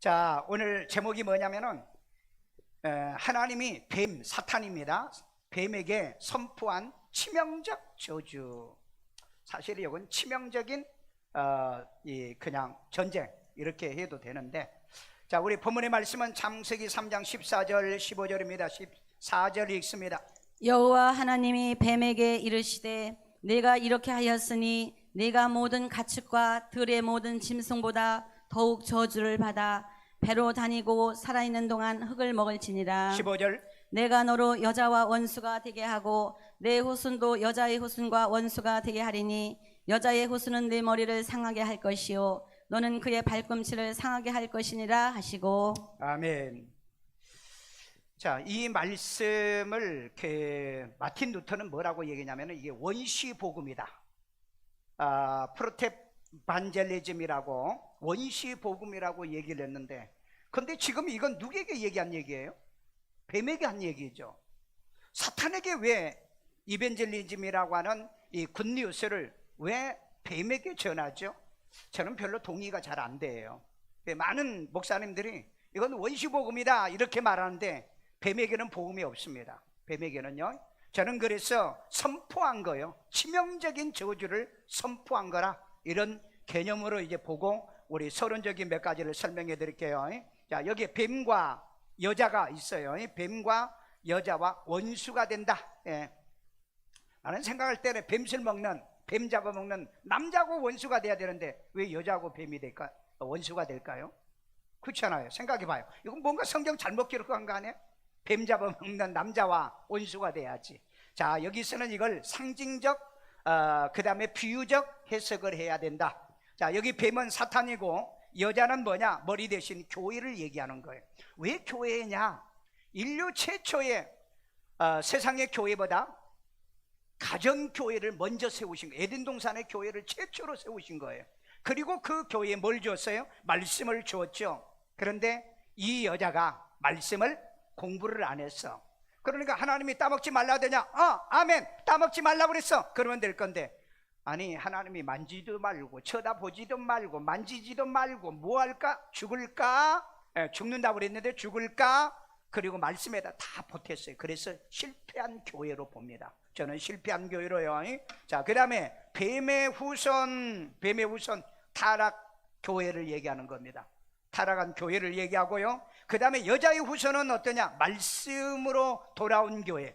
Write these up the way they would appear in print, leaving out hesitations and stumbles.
자, 오늘 제목이 뭐냐면은 하나님이 뱀, 사탄입니다. 뱀에게 선포한 치명적 저주. 사실 이건 치명적인 그냥 전쟁 이렇게 해도 되는데, 자, 우리 본문의 말씀은 창세기 3장 14절 15절입니다 14절 읽습니다. 여호와 하나님이 뱀에게 이르시되 내가 이렇게 하였으니 네가 모든 가축과 들의 모든 짐승보다 더욱 저주를 받아 배로 다니고 살아있는 동안 흙을 먹을지니라. 15절. 내가 너로 여자와 원수가 되게 하고 내 후손도 여자의 후손과 원수가 되게 하리니 여자의 후손은 내 머리를 상하게 할 것이요 너는 그의 발꿈치를 상하게 할 것이니라 하시고. 아멘. 자, 이 말씀을 마틴 루터는 뭐라고 얘기냐면 이게 원시 복음이다. 프로테반젤리즘이라고 원시 복음이라고 얘기를 했는데, 근데 지금 이건 누구에게 얘기한 얘기예요? 뱀에게 한 얘기죠. 사탄에게 왜 이벤젤리즘이라고 하는 이 굿뉴스를 왜 뱀에게 전하죠? 저는 별로 동의가 잘 안 돼요. 많은 목사님들이 이건 원시 복음이다 이렇게 말하는데 뱀에게는 복음이 없습니다. 뱀에게는요. 저는 그래서 선포한 거예요. 치명적인 저주를 선포한 거라, 이런 개념으로 이제 보고 우리 서론적인 몇 가지를 설명해 드릴게요. 자, 여기 뱀과 여자가 있어요. 뱀과 여자와 원수가 된다. 나는 생각할 때는 뱀술 먹는, 뱀 잡아먹는 남자하고 원수가 돼야 되는데 왜 여자하고 뱀이 될까? 원수가 될까요? 그렇잖아요. 생각해봐요. 이건 뭔가 성경 잘못 기록한 거 아니에요? 뱀 잡아먹는 남자와 원수가 돼야지. 자, 여기서는 이걸 상징적, 그 다음에 비유적 해석을 해야 된다. 자, 여기 뱀은 사탄이고 여자는 뭐냐? 머리 대신 교회를 얘기하는 거예요. 왜 교회냐? 인류 최초의 세상의 교회보다 가정교회를 먼저 세우신 거예요. 에덴 동산의 교회를 최초로 세우신 거예요. 그리고 그 교회에 뭘 줬어요? 말씀을 주었죠. 그런데 이 여자가 말씀을 공부를 안 했어. 그러니까 하나님이 따먹지 말라 되냐? 아멘. 따먹지 말라 그랬어. 그러면 될 건데, 아니 하나님이 만지도 말고 쳐다보지도 말고 만지지도 말고 뭐 할까? 죽을까? 죽는다고 그랬는데 죽을까? 그리고 말씀에다 다 보탰어요. 그래서 실패한 교회로 봅니다. 저는 실패한 교회로요. 자, 그 다음에 뱀의 후손 타락 교회를 얘기하는 겁니다. 타락한 교회를 얘기하고요. 그 다음에 여자의 후손은 어떠냐? 말씀으로 돌아온 교회.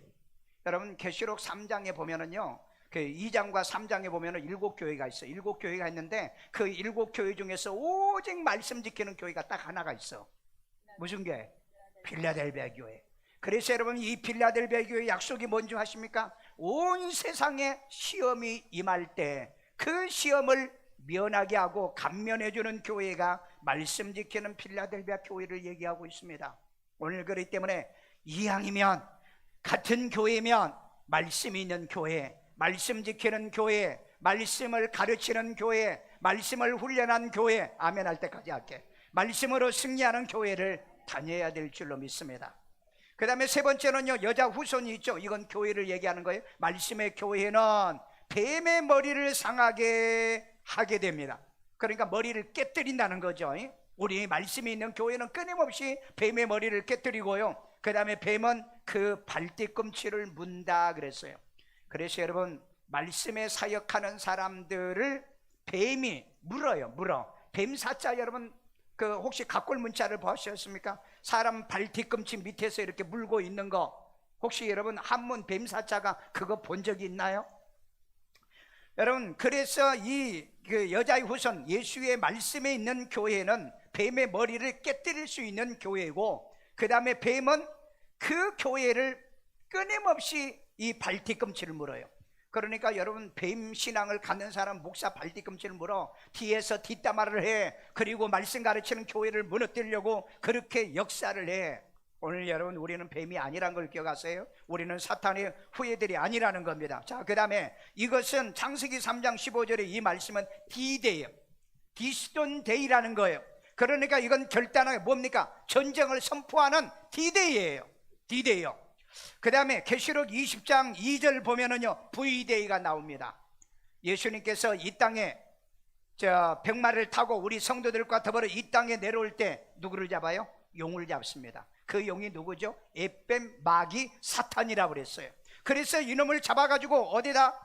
여러분 계시록 3장에 보면은요, 그 2장과 3장에 보면은 7교회가 있어요. 7교회가 있는데 그 7교회 중에서 오직 말씀 지키는 교회가 딱 하나가 있어. 무슨 교회? 필라델비아 교회. 그래서 여러분 이 필라델비아 교회 약속이 뭔지 아십니까? 온 세상에 시험이 임할 때 그 시험을 면하게 하고 감면해주는 교회가 말씀 지키는 필라델비아 교회를 얘기하고 있습니다. 오늘 그렇기 때문에 이왕이면 같은 교회면 말씀이 있는 교회, 말씀 지키는 교회, 말씀을 가르치는 교회, 말씀을 훈련한 교회, 아멘 할 때까지 할게. 말씀으로 승리하는 교회를 다녀야 될 줄로 믿습니다. 그 다음에 세 번째는요, 여자 후손이 있죠. 이건 교회를 얘기하는 거예요. 말씀의 교회는 뱀의 머리를 상하게 하게 됩니다. 그러니까 머리를 깨뜨린다는 거죠. 우리 말씀이 있는 교회는 끊임없이 뱀의 머리를 깨뜨리고요, 그 다음에 뱀은 그 발뒤꿈치를 문다 그랬어요. 그래서 여러분 말씀에 사역하는 사람들을 뱀이 물어. 뱀사자 여러분 그 혹시 각골 문자를 보셨습니까? 사람 발뒤꿈치 밑에서 이렇게 물고 있는 거, 혹시 여러분 한문 뱀사자가 그거 본 적이 있나요? 여러분 그래서 그 여자의 후손 예수의 말씀에 있는 교회는 뱀의 머리를 깨뜨릴 수 있는 교회고, 그 다음에 뱀은 그 교회를 끊임없이 이 발뒤꿈치를 물어요. 그러니까 여러분 뱀 신앙을 갖는 사람 목사 발뒤꿈치를 물어 뒤에서 뒷담화를 해. 그리고 말씀 가르치는 교회를 무너뜨리려고 그렇게 역사를 해. 오늘 여러분 우리는 뱀이 아니란 걸 기억하세요? 우리는 사탄의 후예들이 아니라는 겁니다. 자, 그 다음에 이것은 창세기 3장 15절에 이 말씀은 D-Day예요. 디스톤 데이라는 거예요. 그러니까 이건 결단하게 뭡니까? 전쟁을 선포하는 D-Day예요. D-Day요. 그 다음에 계시록 20장 2절 보면은요, V-Day가 나옵니다. 예수님께서 이 땅에 백마를 타고 우리 성도들과 더불어 이 땅에 내려올 때 누구를 잡아요? 용을 잡습니다. 그 용이 누구죠? 에뱀 마귀 사탄이라고 그랬어요. 그래서 이놈을 잡아가지고 어디다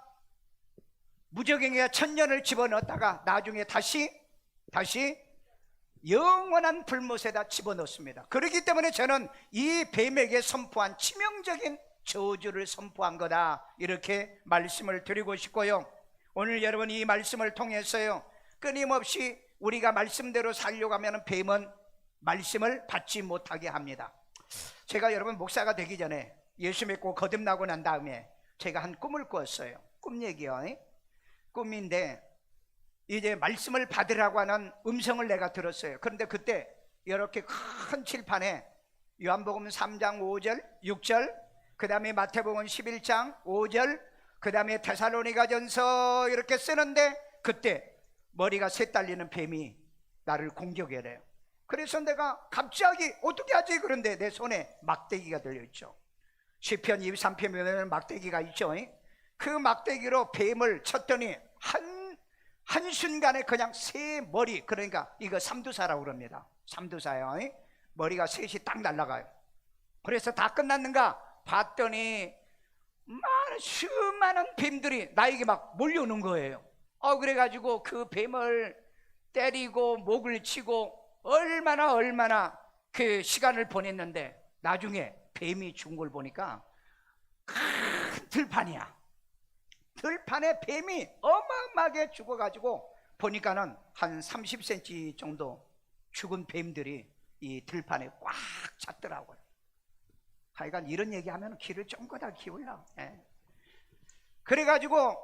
무적행위와 천년을 집어넣었다가 나중에 다시 영원한 불못에다 집어넣습니다. 그렇기 때문에 저는 이 뱀에게 선포한 치명적인 저주를 선포한 거다, 이렇게 말씀을 드리고 싶고요. 오늘 여러분 이 말씀을 통해서요, 끊임없이 우리가 말씀대로 살려고 하면 뱀은 말씀을 받지 못하게 합니다. 제가 여러분 목사가 되기 전에 예수 믿고 거듭나고 난 다음에 제가 한 꿈을 꿨어요. 꿈 얘기요. 꿈인데 이제 말씀을 받으라고 하는 음성을 내가 들었어요. 그런데 그때 이렇게 큰 칠판에 요한복음 3장 5절 6절, 그 다음에 마태복음 11장 5절, 그 다음에 데살로니가전서 이렇게 쓰는데 그때 머리가 셋 달리는 뱀이 나를 공격해래요. 그래서 내가 갑자기 어떻게 하지? 그런데 내 손에 막대기가 들려있죠. 시편 23편에는 막대기가 있죠. 그 막대기로 뱀을 쳤더니 한순간에 그냥 새 머리, 그러니까 이거 삼두사라고 그럽니다. 삼두사요. 머리가 셋이 딱 날아가요. 그래서 다 끝났는가 봤더니 수많은 뱀들이 나에게 막 몰려오는 거예요. 그래가지고 그 뱀을 때리고 목을 치고 얼마나 그 시간을 보냈는데 나중에 뱀이 죽은 걸 보니까 큰 들판이야. 들판에 뱀이 어마어마하게 죽어가지고 보니까는 한 30cm 정도 죽은 뱀들이 이 들판에 꽉 찼더라고요. 하여간 이런 얘기하면 귀를 쫑긋하게 키우려고. 그래가지고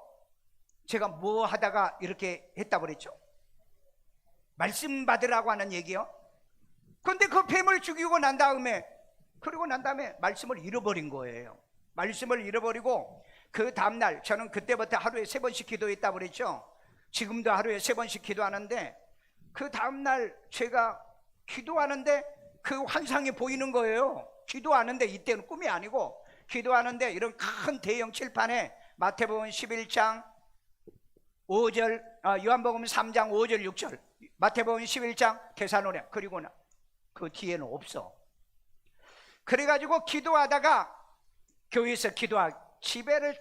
제가 뭐 하다가 이렇게 했다고 그랬죠? 말씀 받으라고 하는 얘기요. 그런데 그 뱀을 죽이고 난 다음에, 그리고 난 다음에 말씀을 잃어버린 거예요. 말씀을 잃어버리고 그 다음날 저는 그때부터 하루에 3번씩 기도했다고 그랬죠. 지금도 하루에 3번씩 기도하는데 그 다음날 제가 기도하는데 그 환상이 보이는 거예요. 기도하는데 이때는 꿈이 아니고 기도하는데 이런 큰 대형 칠판에 마태복음 11장 5절, 요한복음 3장 5절 6절, 마태복음 11장 데살로니가, 그리고 그 뒤에는 없어. 그래가지고 기도하다가 교회에서 집에를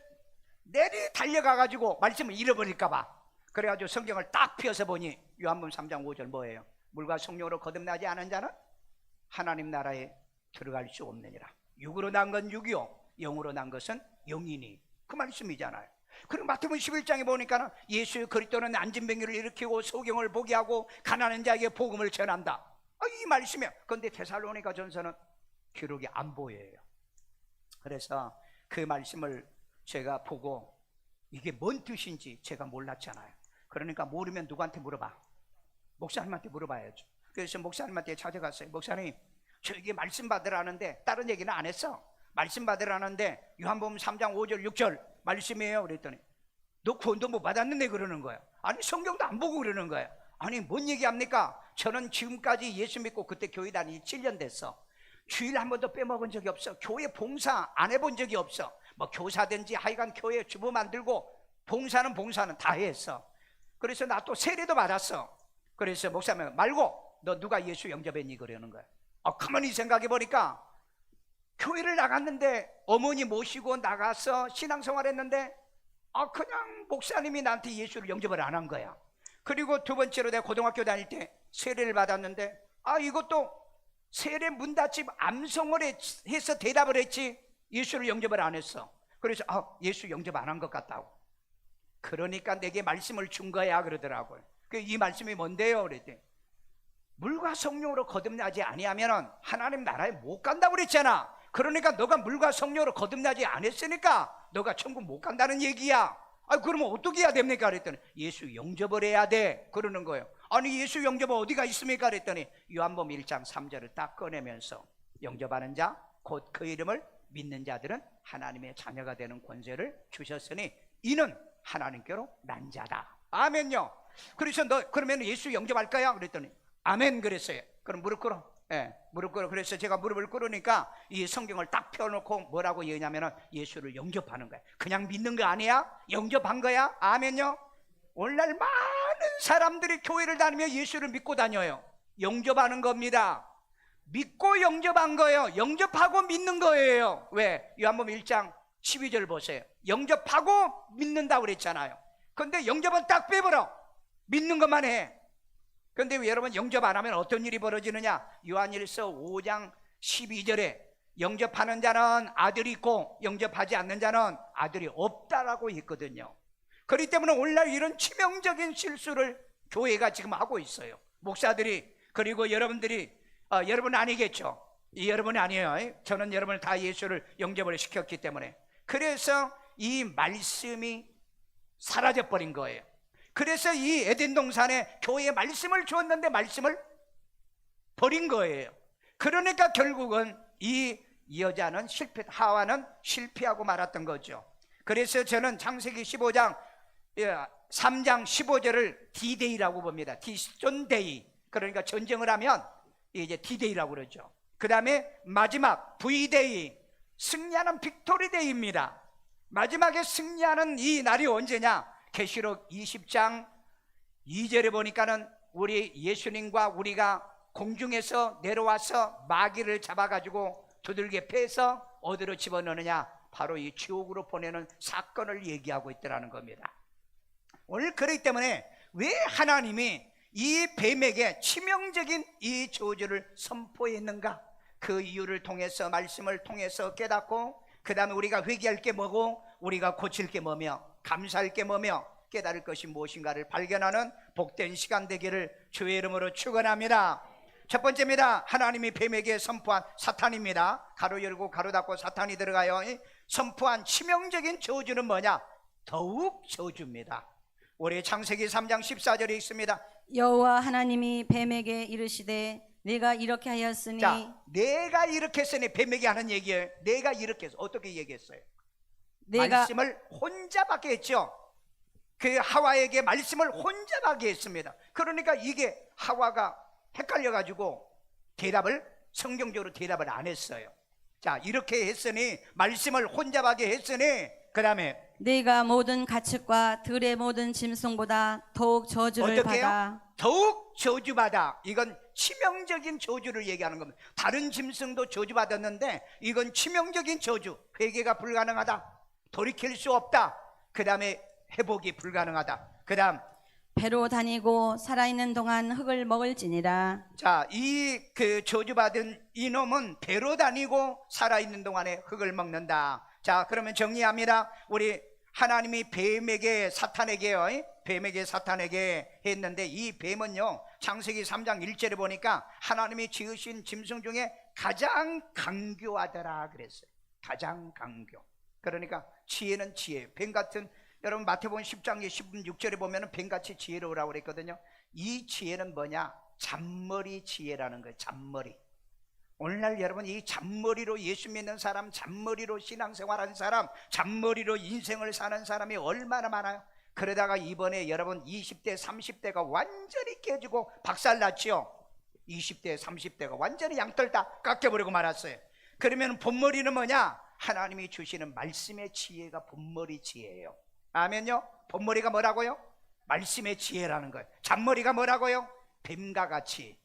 내리 달려가가지고 말씀을 잃어버릴까봐 그래가지고 성경을 딱 펴서 보니 요한복음 3장 5절 뭐예요? 물과 성령으로 거듭나지 않은 자는 하나님 나라에 들어갈 수 없느니라. 육으로 난 건 육이요 영으로 난 것은 영이니, 그 말씀이잖아요. 그리고 마태복음 11장에 보니까는 예수 그리스도는 안진병기를 일으키고 소경을 보게 하고 가난한 자에게 복음을 전한다, 이 말씀이야. 그런데 데살로니가 전서는 기록이 안 보여요. 그래서 그 말씀을 제가 보고 이게 뭔 뜻인지 제가 몰랐잖아요. 그러니까 모르면 누구한테 물어봐? 목사님한테 물어봐야죠. 그래서 목사님한테 찾아갔어요. 목사님, 저 이게 말씀 받으라는데 다른 얘기는 안 했어. 말씀 받으라는데 요한복음 3장 5절 6절 말씀이에요. 그랬더니 너 구원도 못 받았는데 그러는 거야. 아니 성경도 안 보고 그러는 거야. 아니 뭔 얘기합니까? 저는 지금까지 예수 믿고 그때 교회 다니기 7년 됐어. 주일 한 번도 빼먹은 적이 없어. 교회 봉사 안 해본 적이 없어. 뭐 교사든지 하여간 교회 주부 만들고 봉사는 다 했어. 그래서 나 또 세례도 받았어. 그래서 목사님 말고 너 누가 예수 영접했니? 그러는 거야. 가만히 생각해 보니까 교회를 나갔는데 어머니 모시고 나가서 신앙생활 했는데 그냥 목사님이 나한테 예수를 영접을 안 한 거야. 그리고 두 번째로 내가 고등학교 다닐 때 세례를 받았는데 이것도 세례 문닫집 암송을 해서 대답을 했지 예수를 영접을 안 했어. 그래서 예수 영접 안 한 것 같다고. 그러니까 내게 말씀을 준 거야 그러더라고요. 이 말씀이 뭔데요? 그랬더니 물과 성령으로 거듭나지 아니하면 하나님 나라에 못 간다고 그랬잖아. 그러니까 너가 물과 성령으로 거듭나지 않았으니까 너가 천국 못 간다는 얘기야. 그러면 어떻게 해야 됩니까? 그랬더니 예수 영접을 해야 돼 그러는 거예요. 아니 예수 영접은 어디가 있습니까? 그랬더니 요한복음 1장 3절을 딱 꺼내면서 영접하는 자 곧 그 이름을 믿는 자들은 하나님의 자녀가 되는 권세를 주셨으니 이는 하나님께로 난 자다. 아멘요. 그래서 너 그러면 예수 영접할 거야? 그랬더니 아멘 그랬어요. 그럼 무릎 꿇어. 무릎 꿇어. 그래서 제가 무릎을 꿇으니까 이 성경을 딱 펴놓고 뭐라고 얘기하냐면은 예수를 영접하는 거야. 그냥 믿는 거 아니야? 영접한 거야? 아멘요. 오늘날 많은 사람들이 교회를 다니며 예수를 믿고 다녀요. 영접하는 겁니다. 믿고 영접한 거예요. 영접하고 믿는 거예요. 왜? 요한복음 1장 12절 보세요. 영접하고 믿는다고 그랬잖아요. 근데 영접은 딱 빼버려. 믿는 것만 해. 근데 여러분, 영접 안 하면 어떤 일이 벌어지느냐? 요한일서 5장 12절에 영접하는 자는 아들이 있고 영접하지 않는 자는 아들이 없다라고 했거든요. 그렇기 때문에 오늘날 이런 치명적인 실수를 교회가 지금 하고 있어요. 목사들이, 그리고 여러분들이, 여러분 아니겠죠? 여러분이 아니에요. 저는 여러분을 다 예수를 영접을 시켰기 때문에. 그래서 이 말씀이 사라져버린 거예요. 그래서 이 에덴 동산에 교회에 말씀을 주었는데 말씀을 버린 거예요. 그러니까 결국은 이 여자는 하와는 실패하고 말았던 거죠. 그래서 저는 창세기 15장 3장 15절을 D-Day라고 봅니다. 디스존 데이. 그러니까 전쟁을 하면 이제 D-Day라고 그러죠. 그 다음에 마지막 V-Day, 승리하는 빅토리 데이입니다. 마지막에 승리하는 이 날이 언제냐? 계시록 20장 2절에 보니까는 우리 예수님과 우리가 공중에서 내려와서 마귀를 잡아가지고 두들겨 패서 어디로 집어넣느냐? 바로 이 지옥으로 보내는 사건을 얘기하고 있더라는 겁니다. 오늘 그렇기 때문에 왜 하나님이 이 뱀에게 치명적인 이 저주를 선포했는가? 그 이유를 통해서, 말씀을 통해서 깨닫고, 그 다음에 우리가 회개할 게 뭐고, 우리가 고칠 게 뭐며, 감사할 게 뭐며, 깨달을 것이 무엇인가를 발견하는 복된 시간 되기를 주의 이름으로 축원합니다. 첫 번째입니다. 하나님이 뱀에게 선포한, 사탄입니다. 가로 열고 가로 닫고 사탄이 들어가요. 선포한 치명적인 저주는 뭐냐? 더욱 저주입니다. 우리 창세기 3장 14절에 있습니다. 여호와 하나님이 뱀에게 이르시되 내가 이렇게 하였으니. 자, 내가 이렇게 했으니 뱀에게 하는 얘기예요. 내가 이렇게 해서 어떻게 얘기했어요? 말씀을 혼자 받게 했죠. 그 하와에게 말씀을 혼자 받게 했습니다. 그러니까 이게 하와가 헷갈려가지고 성경적으로 대답을 안 했어요. 자, 이렇게 했으니, 말씀을 혼자 받게 했으니, 그 다음에 내가 모든 가축과 들의 모든 짐승보다 더욱 저주를 어떻게 해요? 받아. 더욱 저주받아. 이건 치명적인 저주를 얘기하는 겁니다. 다른 짐승도 저주받았는데 이건 치명적인 저주. 회개가 불가능하다, 돌이킬 수 없다, 그 다음에 회복이 불가능하다, 그 다음 배로 다니고 살아있는 동안 흙을 먹을지니라. 자, 이 저주받은 이놈은 배로 다니고 살아있는 동안에 흙을 먹는다. 자, 그러면 정리합니다. 우리 하나님이 뱀에게 사탄에게 했는데, 이 뱀은요, 창세기 3장 1절에 보니까 하나님이 지으신 짐승 중에 가장 강교하더라 그랬어요. 가장 강교. 그러니까 지혜는 지혜. 뱀 같은, 여러분 마태복음 10장 16절에 보면 뱀같이 지혜로우라고 그랬거든요. 이 지혜는 뭐냐? 잔머리 지혜라는 거예요. 잔머리. 오늘날 여러분, 이 잔머리로 예수 믿는 사람, 잔머리로 신앙생활하는 사람, 잔머리로 인생을 사는 사람이 얼마나 많아요. 그러다가 이번에 여러분 20대 30대가 완전히 깨지고 박살났죠. 20대 30대가 완전히 양털 다 깎여버리고 말았어요. 그러면 본머리는 뭐냐? 하나님이 주시는 말씀의 지혜가 본머리 지혜예요. 아멘요? 본머리가 뭐라고요? 말씀의 지혜라는 거예요. 잔머리가 뭐라고요? 뱀과 같이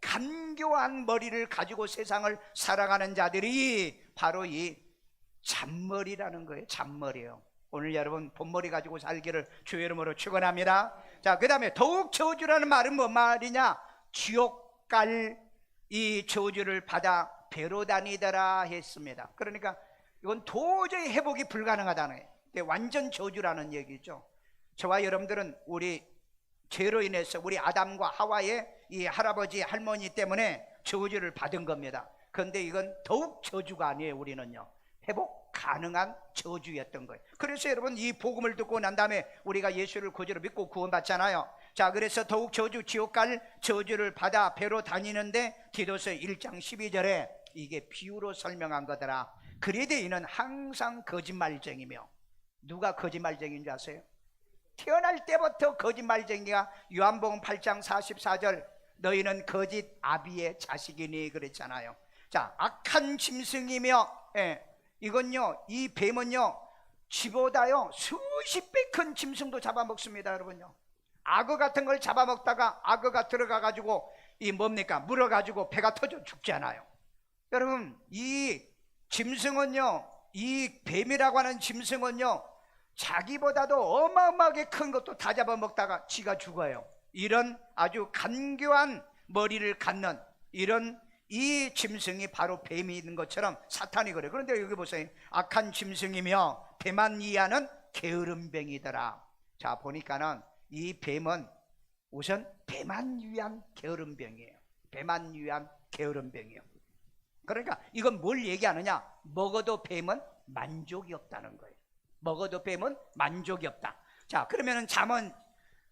간교한 머리를 가지고 세상을 살아가는 자들이 바로 이 잔머리라는 거예요. 잔머리예요. 오늘 여러분 본머리 가지고 살기를 주의 이름으로 축원합니다. 자, 그 다음에 더욱 저주라는 말은 뭔 말이냐? 지옥 갈 이 저주를 받아 배로 다니더라 했습니다. 그러니까 이건 도저히 회복이 불가능하다는 거예요. 완전 저주라는 얘기죠. 저와 여러분들은 우리 죄로 인해서 우리 아담과 하와의 이 할아버지 할머니 때문에 저주를 받은 겁니다. 그런데 이건 더욱 저주가 아니에요. 우리는요, 회복 가능한 저주였던 거예요. 그래서 여러분, 이 복음을 듣고 난 다음에 우리가 예수를 구주로 믿고 구원받잖아요. 자, 그래서 더욱 저주, 지옥 갈 저주를 받아 배로 다니는데, 디도서 1장 12절에 이게 비유로 설명한 거더라. 그리되 이는 항상 거짓말쟁이며. 누가 거짓말쟁이인 줄 아세요? 태어날 때부터 거짓말쟁이가 요한복음 8장 44절 너희는 거짓 아비의 자식이니 그랬잖아요. 자, 악한 짐승이며, 이건요, 이 뱀은요, 쥐보다요 수십 배 큰 짐승도 잡아먹습니다. 여러분요, 악어 같은 걸 잡아먹다가 악어가 들어가 가지고 이 뭡니까? 물어가지고 배가 터져 죽잖아요. 여러분, 이 짐승은요, 이 뱀이라고 하는 짐승은요, 자기보다도 어마어마하게 큰 것도 다 잡아먹다가 지가 죽어요. 이런 아주 간교한 머리를 갖는 이런 이 짐승이 바로 뱀이 있는 것처럼 사탄이 그래요. 그런데 여기 보세요. 악한 짐승이며 뱀만 이해하는 게으름뱅이더라. 자, 보니까는 이 뱀은 우선 뱀만 위한 게으름뱅이에요. 뱀만 위한 게으름뱅이에요. 그러니까 이건 뭘 얘기하느냐? 먹어도 뱀은 만족이 없다는 거예요. 먹어도 뱀은 만족이 없다. 자, 그러면은 잠언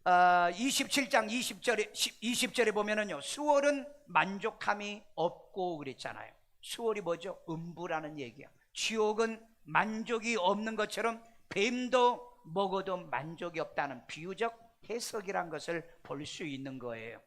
27장 20절에 보면은요, 수월은 만족함이 없고 그랬잖아요. 수월이 뭐죠? 음부라는 얘기야. 지옥은 만족이 없는 것처럼 뱀도 먹어도 만족이 없다는 비유적 해석이란 것을 볼 수 있는 거예요.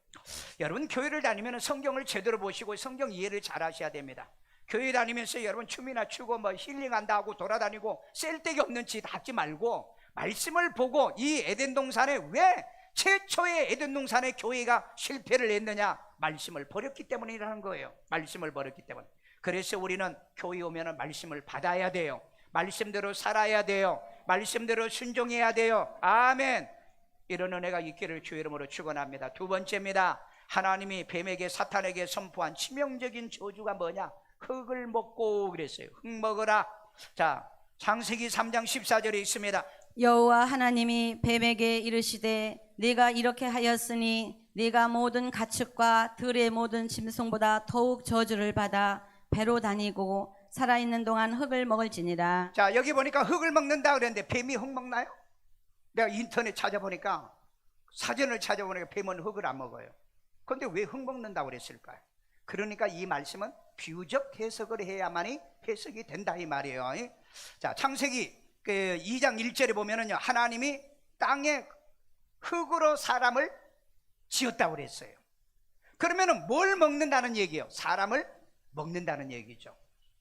여러분, 교회를 다니면 성경을 제대로 보시고 성경 이해를 잘 하셔야 됩니다. 교회 다니면서 여러분 춤이나 추고 뭐 힐링한다 하고 돌아다니고 쓸데기 없는 짓 하지 말고 말씀을 보고 이 에덴 동산에 왜 최초의 에덴 동산에 교회가 실패를 했느냐? 말씀을 버렸기 때문이라는 거예요. 말씀을 버렸기 때문에. 그래서 우리는 교회 오면 말씀을 받아야 돼요. 말씀대로 살아야 돼요. 말씀대로 순종해야 돼요. 아멘. 이런 은혜가 있기를 주의 이름으로 축원합니다. 두 번째입니다. 하나님이 뱀에게 사탄에게 선포한 치명적인 저주가 뭐냐? 흙을 먹고 그랬어요. 흙 먹어라. 자, 창세기 3장 14절에 있습니다. 여호와 하나님이 뱀에게 이르시되 네가 이렇게 하였으니 네가 모든 가축과 들의 모든 짐승보다 더욱 저주를 받아 배로 다니고 살아있는 동안 흙을 먹을지니라. 자, 여기 보니까 흙을 먹는다 그랬는데 뱀이 흙 먹나요? 내가 인터넷 찾아보니까 사전을 찾아보니까 뱀은 흙을 안 먹어요. 그런데 왜 흙 먹는다고 그랬을까요? 그러니까 이 말씀은 비유적 해석을 해야만이 해석이 된다 이 말이에요. 자, 창세기 2장 1절에 보면은요, 하나님이 땅에 흙으로 사람을 지었다고 그랬어요. 그러면은 뭘 먹는다는 얘기예요? 사람을 먹는다는 얘기죠.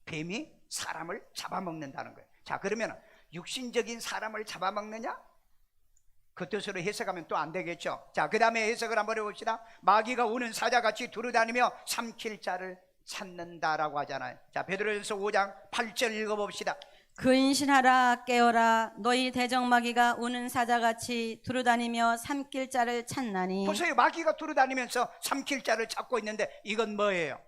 뱀이 사람을 잡아먹는다는 거예요. 자, 그러면 육신적인 사람을 잡아먹느냐? 그 뜻으로 해석하면 또 안 되겠죠. 자, 그 다음에 해석을 한번 해봅시다. 마귀가 우는 사자같이 두루다니며 삼킬 자를 찾는다라고 하잖아요. 자, 베드로전서 5장 8절 읽어봅시다. 근신하라 깨어라 너희 대적마귀가 우는 사자같이 두루다니며 삼킬 자를 찾나니. 보세요. 마귀가 두루다니면서 삼킬 자를 찾고 있는데 이건 뭐예요?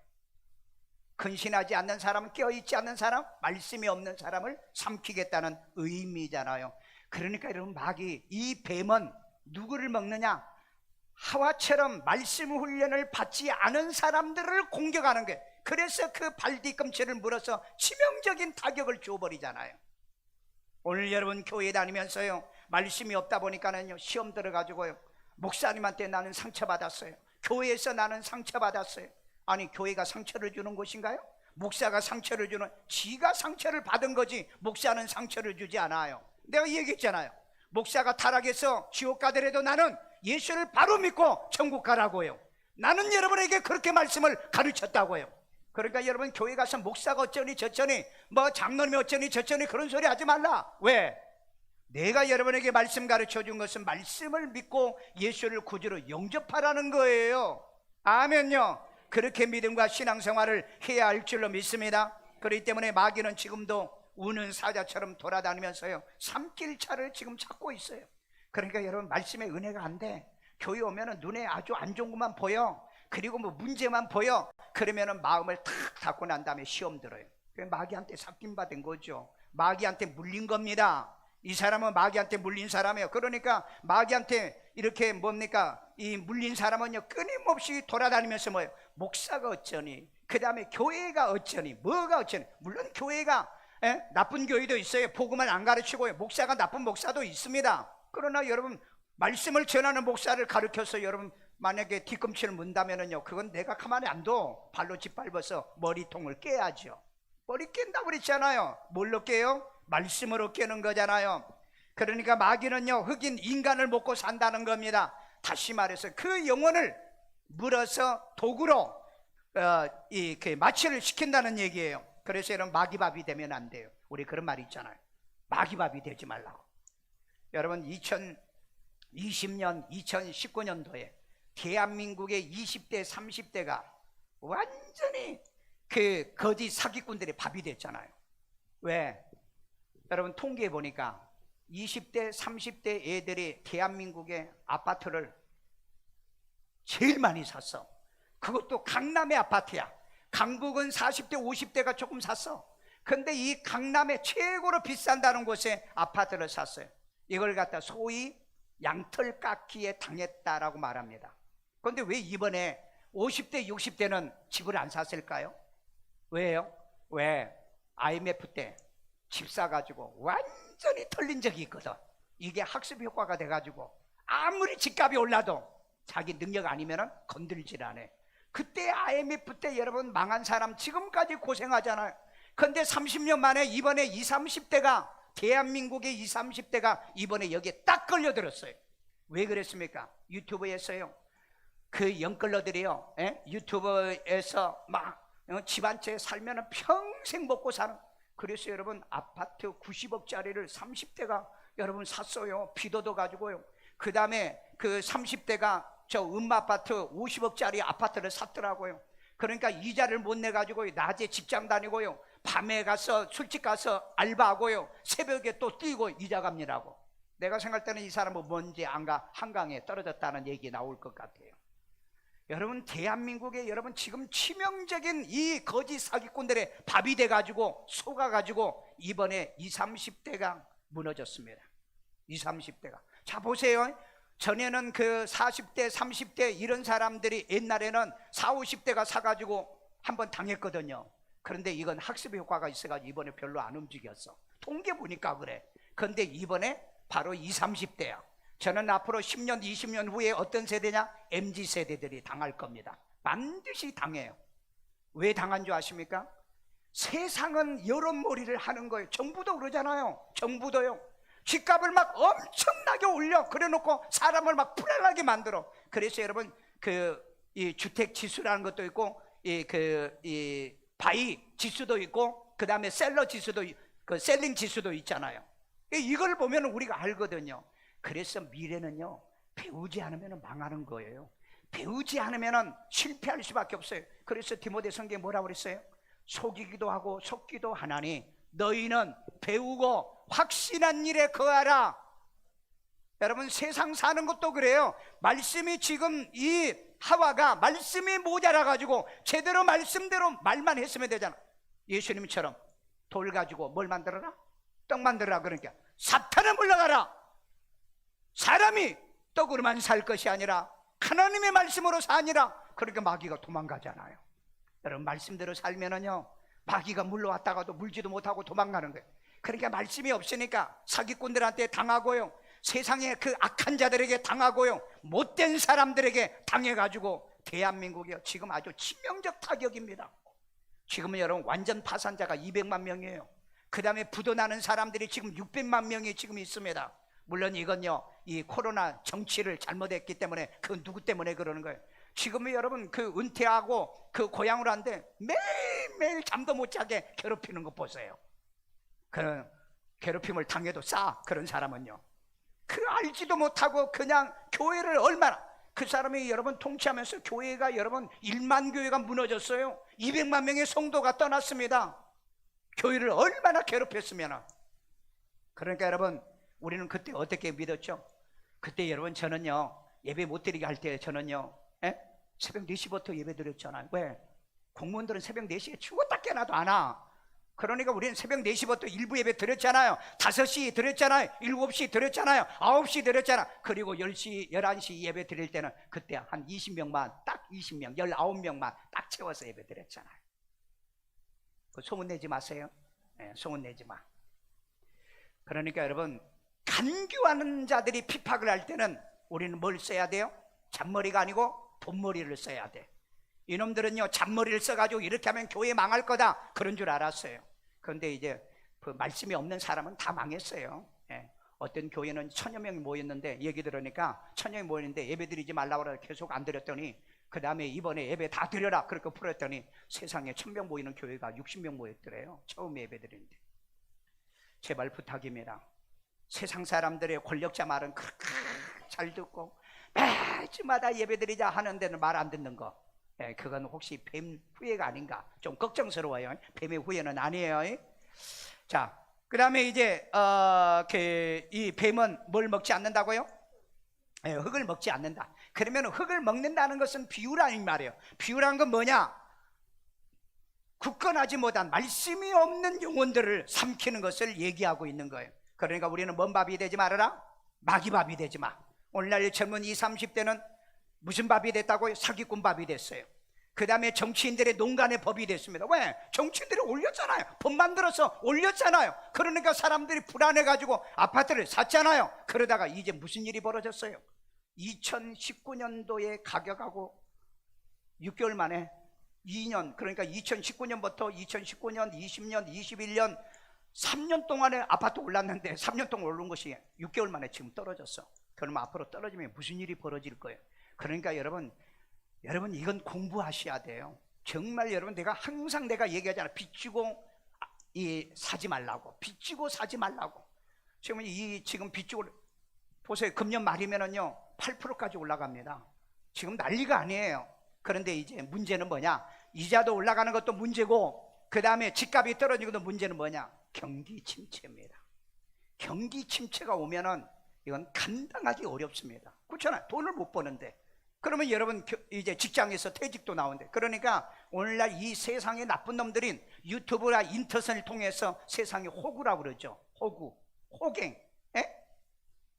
근신하지 않는 사람, 깨어있지 않는 사람, 말씀이 없는 사람을 삼키겠다는 의미잖아요. 그러니까 여러분, 마귀, 이 뱀은 누구를 먹느냐? 하와처럼 말씀 훈련을 받지 않은 사람들을 공격하는 거예요. 그래서 그 발뒤꿈치를 물어서 치명적인 타격을 줘버리잖아요. 오늘 여러분 교회 다니면서요, 말씀이 없다 보니까는요, 시험 들어가지고요, 목사님한테 나는 상처받았어요, 교회에서 나는 상처받았어요. 아니, 교회가 상처를 주는 곳인가요? 목사가 상처를 주는, 지가 상처를 받은 거지 목사는 상처를 주지 않아요. 내가 얘기했잖아요. 목사가 타락해서 지옥 가더라도 나는 예수를 바로 믿고 천국 가라고요. 나는 여러분에게 그렇게 말씀을 가르쳤다고요. 그러니까 여러분, 교회 가서 목사가 어쩌니 저쩌니 뭐 장로님이 어쩌니 저쩌니 그런 소리 하지 말라. 왜? 내가 여러분에게 말씀 가르쳐 준 것은 말씀을 믿고 예수를 구주로 영접하라는 거예요. 아멘요. 그렇게 믿음과 신앙생활을 해야 할 줄로 믿습니다. 그렇기 때문에 마귀는 지금도 우는 사자처럼 돌아다니면서요, 삼킬 차를 지금 찾고 있어요. 그러니까 여러분, 말씀의 은혜가 안 돼. 교회 오면은 눈에 아주 안 좋은 것만 보여. 그리고 뭐 문제만 보여. 그러면은 마음을 탁 닫고 난 다음에 시험 들어요. 마귀한테 삭김받은 거죠. 마귀한테 물린 겁니다. 이 사람은 마귀한테 물린 사람이에요. 그러니까 마귀한테 이렇게 뭡니까? 이 물린 사람은요, 끊임없이 돌아다니면서 뭐예요? 목사가 어쩌니, 그 다음에 교회가 어쩌니, 뭐가 어쩌니. 물론 교회가 나쁜 교회도 있어요. 복음을 안 가르치고요, 목사가 나쁜 목사도 있습니다. 그러나 여러분, 말씀을 전하는 목사를 가르쳐서 여러분 만약에 뒤꿈치를 문다면은요, 그건 내가 가만히 안 둬. 발로 짓밟아서 머리통을 깨야죠. 머리 깬다고 그랬잖아요. 뭘로 깨요? 말씀으로 깨는 거잖아요. 그러니까 마귀는요, 흑인 인간을 먹고 산다는 겁니다. 다시 말해서 그 영혼을 물어서 도구로 마취를 시킨다는 얘기예요. 그래서 여러분, 마귀밥이 되면 안 돼요. 우리 그런 말이 있잖아요. 마귀밥이 되지 말라고. 여러분, 20년 2019년도에 대한민국의 20대 30대가 완전히 그 거짓 사기꾼들의 밥이 됐잖아요. 왜? 여러분 통계해 보니까 20대 30대 애들이 대한민국의 아파트를 제일 많이 샀어. 그것도 강남의 아파트야. 강북은 40대 50대가 조금 샀어. 근데 이 강남에 최고로 비싼다는 곳에 아파트를 샀어요. 이걸 갖다 소위 양털 깎기에 당했다라고 말합니다. 그런데 왜 이번에 50대 60대는 집을 안 샀을까요? 왜요? 왜? IMF 때 집 사가지고 완전히 털린 적이 있거든. 이게 학습 효과가 돼가지고 아무리 집값이 올라도 자기 능력 아니면 건들질 않아. 그때 IMF 때 여러분 망한 사람 지금까지 고생하잖아요. 근데 30년 만에 이번에 20, 30대가 대한민국의 20, 30대가 이번에 여기에 딱 걸려들었어요. 왜 그랬습니까? 유튜브에서요. 그 영끌러들이요, 유튜브에서 막 집 한 채 살면 평생 먹고 사는. 그래서 여러분 아파트 90억짜리를 30대가 여러분 샀어요. 빚어도 가지고요. 그 다음에 그 30대가 저 음아파트 50억짜리 아파트를 샀더라고요. 그러니까 이자를 못 내가지고 낮에 직장 다니고요, 밤에 가서 술집 가서 알바하고요, 새벽에 또 뛰고 이자 갚느라고. 내가 생각할 때는 이 사람은 뭔지 안가 한강에 떨어졌다는 얘기 나올 것 같아요. 여러분 대한민국에 여러분 지금 치명적인 이 거짓 사기꾼들의 밥이 돼가지고 속아가지고 이번에 20, 30대가 무너졌습니다. 20, 30대가. 자 보세요. 전에는 그 40대 30대 이런 사람들이 옛날에는 40, 50대가 사가지고 한번 당했거든요. 그런데 이건 학습 효과가 있어가지고 이번에 별로 안 움직였어. 통계 보니까 그래. 그런데 이번에 바로 20, 30대야 저는 앞으로 10년 20년 후에 어떤 세대냐? MZ세대들이 당할 겁니다. 반드시 당해요. 왜 당한 줄 아십니까? 세상은 여론몰이를 하는 거예요. 정부도 그러잖아요. 정부도요. 집값을 막 엄청나게 올려. 그래놓고 사람을 막 불안하게 만들어. 그래서 여러분 이 주택 지수라는 것도 있고 이 바이 지수도 있고 그 다음에 셀러 지수도 그 셀링 지수도 있잖아요. 이걸 보면 우리가 알거든요. 그래서 미래는요, 배우지 않으면 망하는 거예요. 배우지 않으면 실패할 수밖에 없어요. 그래서 디모데 성경에 뭐라고 그랬어요? 속이기도 하고 속기도 하나니 너희는 배우고 확신한 일에 거하라. 여러분 세상 사는 것도 그래요. 말씀이 지금 이 하와가 말씀이 모자라 가지고 제대로 말씀대로 말만 했으면 되잖아. 예수님처럼 돌 가지고 뭘 만들어라? 떡 만들어라. 그러니까 사탄아 물러가라. 사람이 떡으로만 살 것이 아니라 하나님의 말씀으로 사니라. 그러니까 마귀가 도망가잖아요. 여러분 말씀대로 살면은요, 마귀가 물러왔다가도 물지도 못하고 도망가는 거예요. 그러니까 말씀이 없으니까 사기꾼들한테 당하고요, 세상의 그 악한 자들에게 당하고요, 못된 사람들에게 당해가지고 대한민국이요 지금 아주 치명적 타격입니다. 지금은 여러분 완전 파산자가 200만 명이에요. 그 다음에 부도나는 사람들이 지금 600만 명이 지금 있습니다. 물론 이건요, 이 코로나 정치를 잘못했기 때문에, 그 누구 때문에 그러는 거예요. 지금은 여러분 그 은퇴하고 그 고향으로 한데 매일매일 잠도 못 자게 괴롭히는 거 보세요. 그 괴롭힘을 당해도 싸. 그런 사람은요, 그 알지도 못하고 그냥 교회를 얼마나, 그 사람이 여러분 통치하면서 교회가 여러분 1만 교회가 무너졌어요. 200만 명의 성도가 떠났습니다. 교회를 얼마나 괴롭혔으면. 그러니까 여러분 우리는 그때 어떻게 믿었죠? 그때 여러분 저는요, 예배 못 드리게 할 때 저는요, 새벽 4시부터 예배 드렸잖아요. 왜? 공무원들은 새벽 4시에 죽었다 깨나도 안 와. 그러니까 우리는 새벽 4시부터 일부 예배 드렸잖아요. 5시 드렸잖아요. 7시 드렸잖아요. 9시 드렸잖아요. 그리고 10시, 11시 예배 드릴 때는 그때 한 20명만, 딱 20명, 19명만 딱 채워서 예배 드렸잖아요. 그 소문 내지 마세요. 소문 내지 마. 그러니까 여러분 간교하는 자들이 핍박을 할 때는 우리는 뭘 써야 돼요? 잔머리가 아니고 돈머리를 써야 돼. 이놈들은요 잔머리를 써가지고 이렇게 하면 교회 망할 거다 그런 줄 알았어요. 그런데 이제 그 말씀이 없는 사람은 다 망했어요. 어떤 교회는 1000여 명이 모였는데, 얘기 들으니까 1000명이 모였는데 예배 드리지 말라고 해서 계속 안 드렸더니 그 다음에 이번에 예배 다 드려라 그렇게 풀었더니 세상에 1000명 모이는 교회가 60명 모였더래요. 처음 예배 드리는데. 제발 부탁입니다. 세상 사람들의 권력자 말은 그렇게 잘 듣고 매주마다 예배드리자 하는 데는 말 안 듣는 거, 그건 혹시 뱀 후예가 아닌가 좀 걱정스러워요. 뱀의 후예는 아니에요. 자, 그 다음에 이제 이 뱀은 뭘 먹지 않는다고요? 흙을 먹지 않는다. 그러면 흙을 먹는다는 것은 비유라는 말이에요. 비유라는 건 뭐냐? 굳건하지 못한 말씀이 없는 영혼들을 삼키는 것을 얘기하고 있는 거예요. 그러니까 우리는 뭔 밥이 되지 말아라? 마귀밥이 되지 마. 오늘날 젊은 20, 30대는 무슨 밥이 됐다고요? 사기꾼 밥이 됐어요. 그 다음에 정치인들의 농간의 법이 됐습니다. 왜? 정치인들이 올렸잖아요. 법 만들어서 올렸잖아요. 그러니까 사람들이 불안해가지고 아파트를 샀잖아요. 그러다가 이제 무슨 일이 벌어졌어요? 2019년도에 가격하고 6개월 만에 2년, 그러니까 2019년부터 2019년, 20년, 21년 3년 동안에 아파트 올랐는데 3년 동안 오른 것이 6개월 만에 지금 떨어졌어. 그러면 앞으로 떨어지면 무슨 일이 벌어질 거예요? 그러니까 여러분 이건 공부하셔야 돼요. 정말 여러분, 내가 항상 얘기하잖아. 빚지고 사지 말라고. 빚지고 사지 말라고. 지금 빚지고 보세요. 금년 말이면은요 8%까지 올라갑니다. 지금 난리가 아니에요. 그런데 이제 문제는 뭐냐? 이자도 올라가는 것도 문제고, 그 다음에 집값이 떨어지는 것도 문제는 뭐냐? 경기 침체입니다. 경기 침체가 오면은 이건 감당하기 어렵습니다. 그렇잖아요. 돈을 못 버는데. 그러면 여러분 이제 직장에서 퇴직도 나오는데, 그러니까 오늘날 이 세상의 나쁜 놈들인 유튜브나 인터넷을 통해서 세상에 호구라고 그러죠. 호구, 호갱,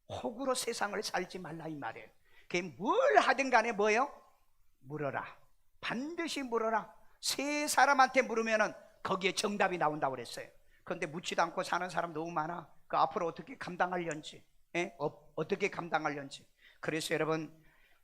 호구로 세상을 살지 말라 이 말이에요. 그게 뭘 하든 간에 뭐예요? 물어라. 반드시 물어라. 세 사람한테 물으면은 거기에 정답이 나온다고 그랬어요. 그런데 묻지도 않고 사는 사람 너무 많아. 그 앞으로 어떻게 감당하려는지, 어떻게 감당하려는지. 그래서 여러분,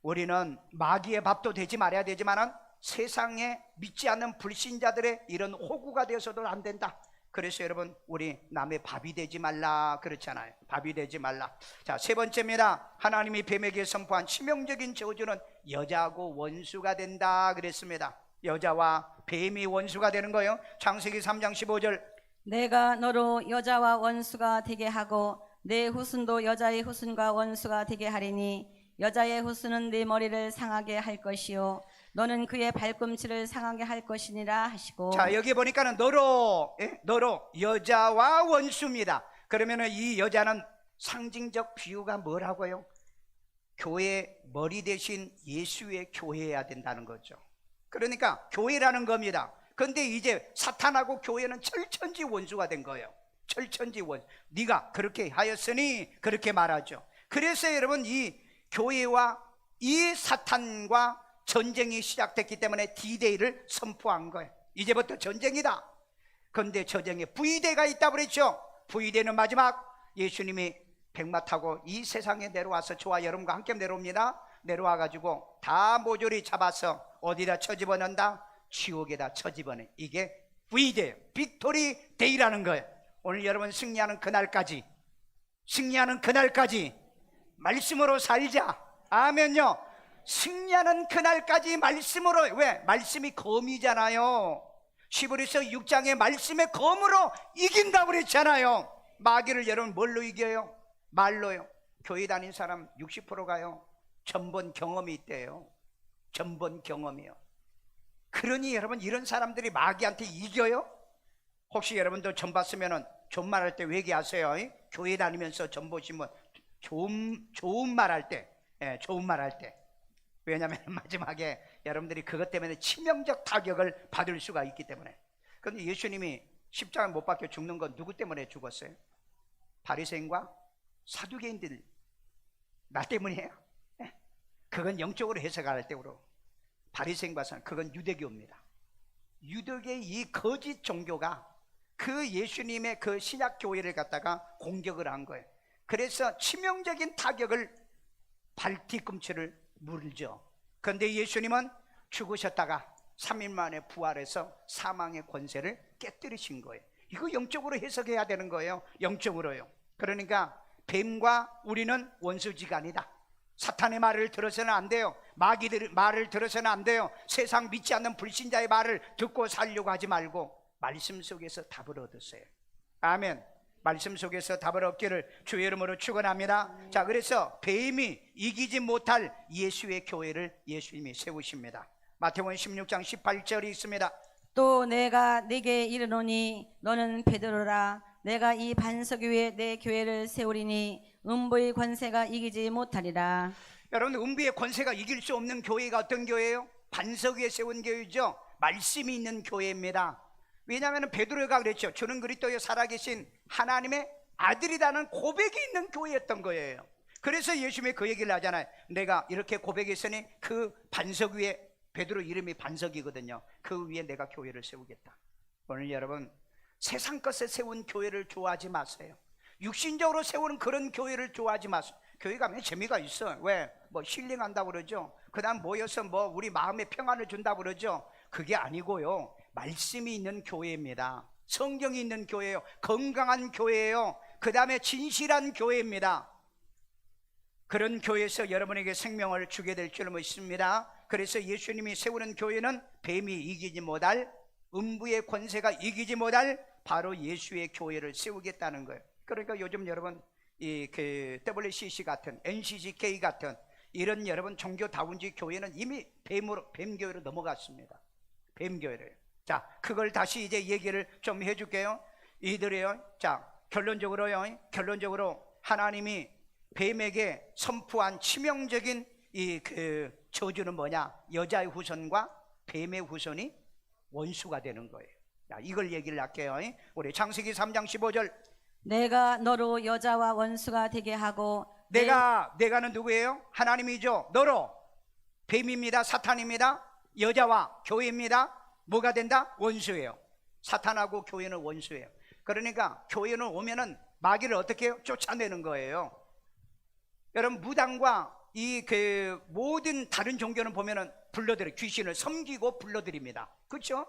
우리는 마귀의 밥도 되지 말아야 되지만은 세상에 믿지 않는 불신자들의 이런 호구가 되어서도 안 된다. 그래서 여러분, 우리 남의 밥이 되지 말라 그렇잖아요. 밥이 되지 말라. 자, 세 번째입니다. 하나님이 뱀에게 선포한 치명적인 저주는 여자하고 원수가 된다 그랬습니다. 여자와 뱀이 원수가 되는 거예요. 창세기 3장 15절. 내가 너로 여자와 원수가 되게 하고 내 후손도 여자의 후손과 원수가 되게 하리니 여자의 후손은 네 머리를 상하게 할 것이요 너는 그의 발꿈치를 상하게 할 것이니라 하시고. 자, 여기 보니까는 너로 여자와 원수입니다. 그러면은 이 여자는 상징적 비유가 뭐라고요? 교회 머리 대신 예수의 교회여야 된다는 거죠. 그러니까 교회라는 겁니다. 그런데 이제 사탄하고 교회는 철천지 원수가 된 거예요. 철천지 원수. 네가 그렇게 하였으니 그렇게 말하죠. 그래서 여러분, 이 교회와 이 사탄과 전쟁이 시작됐기 때문에 D-Day를 선포한 거예요. 이제부터 전쟁이다. 그런데 전쟁에 V-Day가 있다고 그랬죠. V-Day는 마지막, 예수님이 백마 타고 이 세상에 내려와서 저와 여러분과 함께 내려옵니다. 내려와가지고 다 모조리 잡아서 어디다 쳐집어넣는다? 지옥에다 쳐집어내. 이게 V-Day, 빅토리 데이라는 거예요. 오늘 여러분 승리하는 그날까지 말씀으로 살자. 아멘요. 승리하는 그날까지 말씀으로. 왜? 말씀이 검이잖아요. 히브리서 6장의 말씀의 검으로 이긴다고 그랬잖아요. 마귀를 여러분 뭘로 이겨요? 말로요. 교회 다닌 사람 60%가요 전번 경험이 있대요. 전번 경험이요. 그러니 여러분, 이런 사람들이 마귀한테 이겨요? 혹시 여러분도 전 봤으면은 존말할 때 회개하세요. 교회 다니면서 전 보시면 좋은 말 할 때, 좋은 말 할 때. 왜냐하면 마지막에 여러분들이 그것 때문에 치명적 타격을 받을 수가 있기 때문에. 그런데 예수님이 십자가 못 박혀 죽는 건 누구 때문에 죽었어요? 바리새인과 사두개인들 나 때문이에요? 그건 영적으로 해석할 때로 바리새인과 그건 유대교입니다. 유대교의 이 거짓 종교가 그 예수님의 그 신약 교회를 갖다가 공격을 한 거예요. 그래서 치명적인 타격을 발뒤꿈치를 물죠. 그런데 예수님은 죽으셨다가 3일 만에 부활해서 사망의 권세를 깨뜨리신 거예요. 이거 영적으로 해석해야 되는 거예요. 영적으로요. 그러니까 뱀과 우리는 원수지간이다. 사탄의 말을 들어서는 안 돼요. 마귀들 말을 들어서는 안 돼요. 세상 믿지 않는 불신자의 말을 듣고 살려고 하지 말고 말씀 속에서 답을 얻으세요. 아멘. 말씀 속에서 답을 얻기를 주의 이름으로 축원합니다. 자, 그래서 뱀이 이기지 못할 예수의 교회를 예수님이 세우십니다. 마태복음 16장 18절이 있습니다. 또 내가 네게 이르노니 너는 베드로라 내가 이 반석 위에 내 교회를 세우리니 음부의 권세가 이기지 못하리라. 여러분, 음부의 권세가 이길 수 없는 교회가 어떤 교회예요? 반석 위에 세운 교회죠. 말씀이 있는 교회입니다. 왜냐하면 베드로가 그랬죠. 주는 그리스도의 살아계신 하나님의 아들이라는 고백이 있는 교회였던 거예요. 그래서 예수님이 그 얘기를 하잖아요. 내가 이렇게 고백했으니 그 반석 위에, 베드로 이름이 반석이거든요, 그 위에 내가 교회를 세우겠다. 오늘 여러분, 세상 것에 세운 교회를 좋아하지 마세요. 육신적으로 세우는 그런 교회를 좋아하지 마세요. 교회 가면 재미가 있어. 왜? 뭐 힐링한다고 그러죠. 그 다음 모여서 뭐 우리 마음에 평안을 준다고 그러죠. 그게 아니고요, 말씀이 있는 교회입니다. 성경이 있는 교회예요. 건강한 교회예요. 그 다음에 진실한 교회입니다. 그런 교회에서 여러분에게 생명을 주게 될 줄 믿습니다. 그래서 예수님이 세우는 교회는 뱀이 이기지 못할, 음부의 권세가 이기지 못할 바로 예수의 교회를 세우겠다는 거예요. 그러니까 요즘 여러분 이 WCC 같은 NCCK 같은 이런 여러분 종교다운지 교회는 이미 뱀교회로 넘어갔습니다. 뱀교회를. 자, 그걸 다시 이제 얘기를 좀 해줄게요. 이들이요. 자, 결론적으로 하나님이 뱀에게 선포한 치명적인 이 저주는 뭐냐? 여자의 후손과 뱀의 후손이 원수가 되는 거예요. 자, 이걸 얘기를 할게요. 우리 창세기 3장 15절. 내가 너로 여자와 원수가 되게 하고 내가는 누구예요? 하나님이죠. 너로, 뱀입니다. 사탄입니다. 여자와 교회입니다. 뭐가 된다? 원수예요. 사탄하고 교회는 원수예요. 그러니까 교회는 오면은 마귀를 어떻게 해요? 쫓아내는 거예요. 여러분, 무당과 이 모든 다른 종교는 보면은 불러들여, 귀신을 섬기고 불러들입니다. 그렇죠?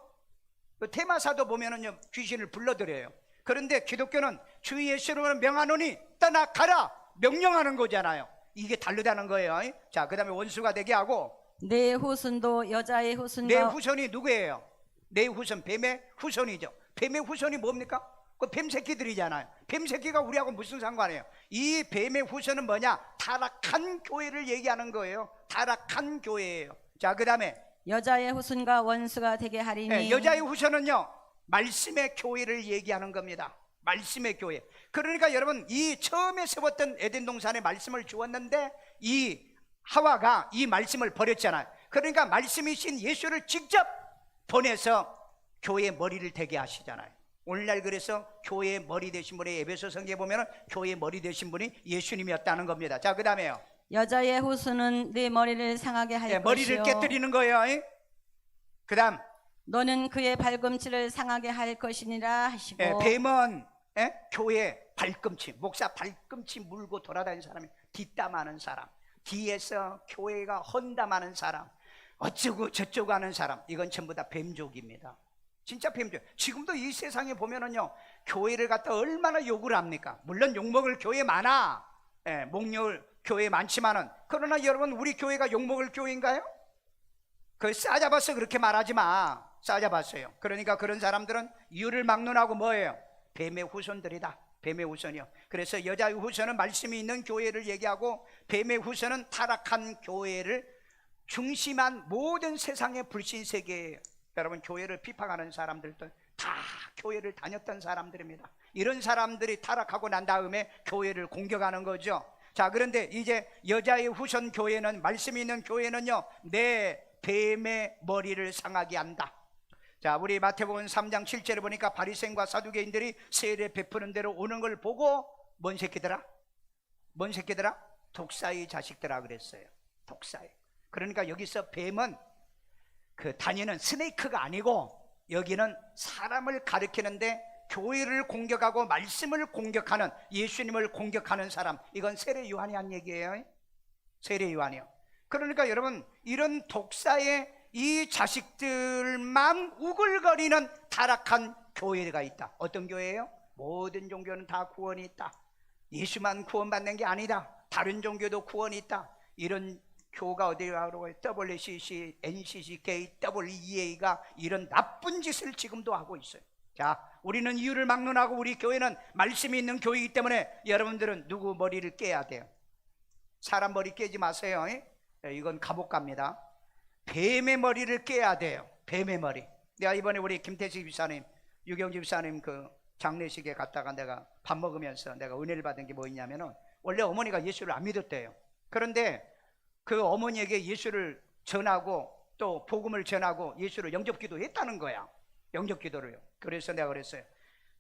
테마사도 보면은요, 귀신을 불러들여요. 그런데 기독교는 주 예수를 명하노니 떠나가라 명령하는 거잖아요. 이게 다르다는 거예요. 자, 그 다음에 원수가 되게 하고, 내 후손도 여자의 후손과 내 후손이 누구예요? 내 후손, 뱀의 후손이죠. 뱀의 후손이 뭡니까? 그 뱀새끼들이잖아요. 뱀새끼가 우리하고 무슨 상관이에요? 이 뱀의 후손은 뭐냐? 타락한 교회를 얘기하는 거예요. 타락한 교회예요. 자, 그 다음에 여자의 후손과 원수가 되게 하리니 여자의 후손은요, 말씀의 교회를 얘기하는 겁니다. 말씀의 교회. 그러니까 여러분, 이 처음에 세웠던 에덴 동산에 말씀을 주었는데 이 하와가 이 말씀을 버렸잖아요. 그러니까 말씀이신 예수를 직접 보내서 교회의 머리를 되게 하시잖아요. 오늘날 그래서 교회의 머리 되신 분이 에베소 성경에 보면 교회의 머리 되신 분이 예수님이었다는 겁니다. 자, 그 다음에요, 여자의 후손은 네 머리를 상하게 할 머리를 것이요 깨뜨리는 거예요. 그 다음, 너는 그의 발꿈치를 상하게 할 것이니라 하시고 뱀은 교회 발꿈치, 목사 발꿈치 물고 돌아다니는 사람이 뒷담하는 사람, 뒤에서 교회가 헌담하는 사람, 어쩌고 저쩌고 하는 사람, 이건 전부 다 뱀족입니다. 진짜 뱀족. 지금도 이 세상에 보면은요, 교회를 갖다 얼마나 욕을 합니까? 물론 욕먹을 교회 많아. 목욕을 교회 많지만은, 그러나 여러분, 우리 교회가 욕먹을 교회인가요? 그 싸잡아서 그렇게 말하지 마. 싸잡았어요. 그러니까 그런 사람들은 유를 막론하고 뭐예요? 뱀의 후손들이다. 뱀의 후손이요. 그래서 여자의 후손은 말씀이 있는 교회를 얘기하고, 뱀의 후손은 타락한 교회를 중심한 모든 세상의 불신 세계예요. 여러분, 교회를 비판하는 사람들도 다 교회를 다녔던 사람들입니다. 이런 사람들이 타락하고 난 다음에 교회를 공격하는 거죠. 자, 그런데 이제 여자의 후손 교회는, 말씀이 있는 교회는요, 내 뱀의 머리를 상하게 한다. 자, 우리 마태복음 3장 7절에 보니까 바리새인과 사두개인들이 세례 베푸는 대로 오는 걸 보고 뭔 새끼들아? 뭔 새끼들아? 독사의 자식들아 그랬어요. 독사의. 그러니까 여기서 뱀은 그 다니는 스네이크가 아니고, 여기는 사람을 가리키는데 교회를 공격하고 말씀을 공격하는, 예수님을 공격하는 사람, 이건 세례 요한이 한 얘기예요. 세례 요한이요. 그러니까 여러분, 이런 독사의 이 자식들만 우글거리는 타락한 교회가 있다. 어떤 교회예요? 모든 종교는 다 구원이 있다. 예수만 구원받는 게 아니다. 다른 종교도 구원이 있다. 이런 교가 어디라고 해요? WCC, NCCK, WEA가 이런 나쁜 짓을 지금도 하고 있어요. 자, 우리는 이유를 막론하고 우리 교회는 말씀이 있는 교회이기 때문에 여러분들은 누구 머리를 깨야 돼요? 사람 머리 깨지 마세요. 이건 감옥 갑니다. 뱀의 머리를 깨야 돼요. 뱀의 머리. 내가 이번에 우리 김태식 집사님, 유경집 집사님 그 장례식에 갔다가 내가 밥 먹으면서 내가 은혜를 받은 게 뭐였냐면은, 원래 어머니가 예수를 안 믿었대요. 그런데 그 어머니에게 예수를 전하고 또 복음을 전하고 예수를 영접기도 했다는 거야. 영접기도를요. 그래서 내가 그랬어요.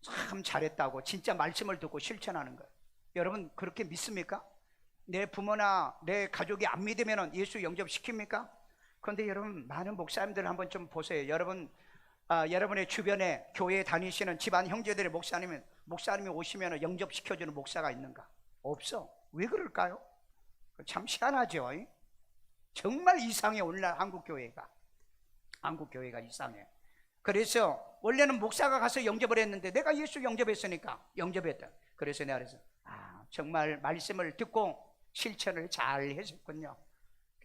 참 잘했다고. 진짜 말씀을 듣고 실천하는 거예요. 여러분 그렇게 믿습니까? 내 부모나 내 가족이 안 믿으면 예수 영접시킵니까? 그런데 여러분, 많은 목사님들 한번 좀 보세요. 여러분의 주변에 교회에 다니시는 집안 형제들의 목사님이 오시면 영접시켜주는 목사가 있는가? 없어. 왜 그럴까요? 참 희한하죠. 정말 이상해. 오늘날 한국교회가 이상해. 그래서 원래는 목사가 가서 영접을 했는데 내가 예수 영접했으니까 영접했다. 그래서 내가 그래서 정말 말씀을 듣고 실천을 잘 했었군요.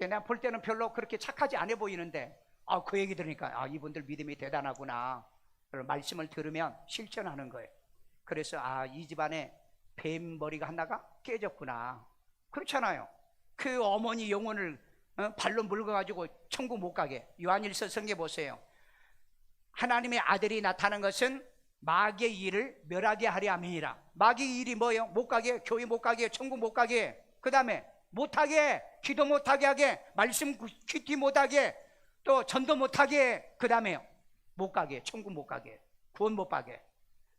내가 볼 때는 별로 그렇게 착하지 않아 보이는데 그 얘기 들으니까 이분들 믿음이 대단하구나. 말씀을 들으면 실천하는 거예요. 그래서 이 집안에 뱀머리가 하나가 깨졌구나. 그렇잖아요. 그 어머니 영혼을 발로 물어가지고 천국 못 가게. 요한일서 성경에 보세요. 하나님의 아들이 나타난 것은 마귀의 일을 멸하게 하려 함이니라. 마귀의 일이 뭐예요? 못 가게, 교회 못 가게, 천국 못 가게. 그 다음에 못하게, 기도 못하게 하게, 말씀 귀티 못하게, 또 전도 못하게. 그 다음에요, 못 가게, 천국 못 가게, 구원 못 가게.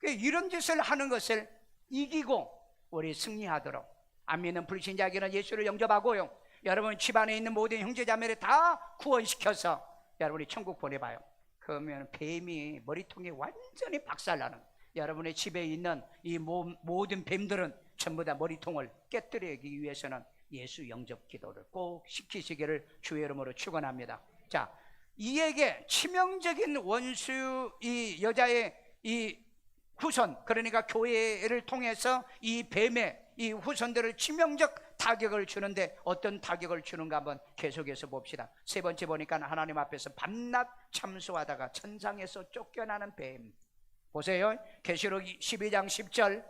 이런 짓을 하는 것을 이기고 우리 승리하도록, 안 믿는 불신자에게는 예수를 영접하고요, 여러분 집안에 있는 모든 형제자매를 다 구원시켜서 여러분이 천국 보내봐요. 그러면 뱀이 머리통에 완전히 박살나는, 여러분의 집에 있는 이 모든 뱀들은 전부 다 머리통을 깨뜨리기 위해서는 예수 영접 기도를 꼭 시키시기를 주의 이름으로 축원합니다. 자, 이에게 치명적인 원수, 이 여자의 이 후손, 그러니까 교회를 통해서 이 뱀의 이 후손들을 치명적 타격을 주는데 어떤 타격을 주는가 한번 계속해서 봅시다. 세 번째 보니까 하나님 앞에서 밤낮 참소하다가 천상에서 쫓겨나는 뱀. 보세요. 계시록 12장 10절.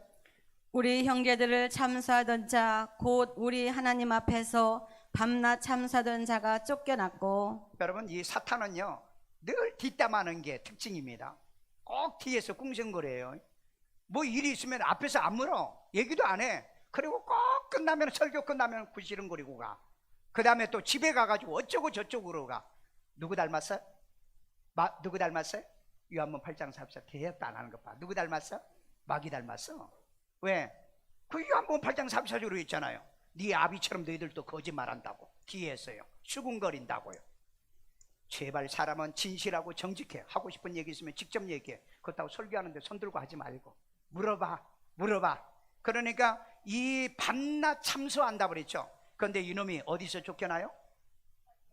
우리 형제들을 참수하던 자 곧 우리 하나님 앞에서 밤낮 참수하던 자가 쫓겨났고. 여러분, 이 사탄은요 늘 뒷담하는 게 특징입니다. 꼭 뒤에서 꿍성거려요. 뭐 일이 있으면 앞에서 안 물어, 얘기도 안 해. 그리고 꼭 끝나면, 설교 끝나면 구시렁거리고 가. 그 다음에 또 집에 가가지고 어쩌고 저쩌고로 가. 누구 닮았어? 누구 닮았어요? 요한복음 8장 44. 대답도 안 하는 것 봐. 누구 닮았어? 마귀 닮았어. 왜? 그 요한복음 8장 44절로 있잖아요. 네 아비처럼 너희들도 거짓말한다고. 뒤에서요 수군거린다고요. 제발 사람은 진실하고 정직해. 하고 싶은 얘기 있으면 직접 얘기해. 그렇다고 설교하는데 손 들고 하지 말고 물어봐. 그러니까 이 밤낮 참소한다 그랬죠. 그런데 이놈이 어디서 쫓겨나요?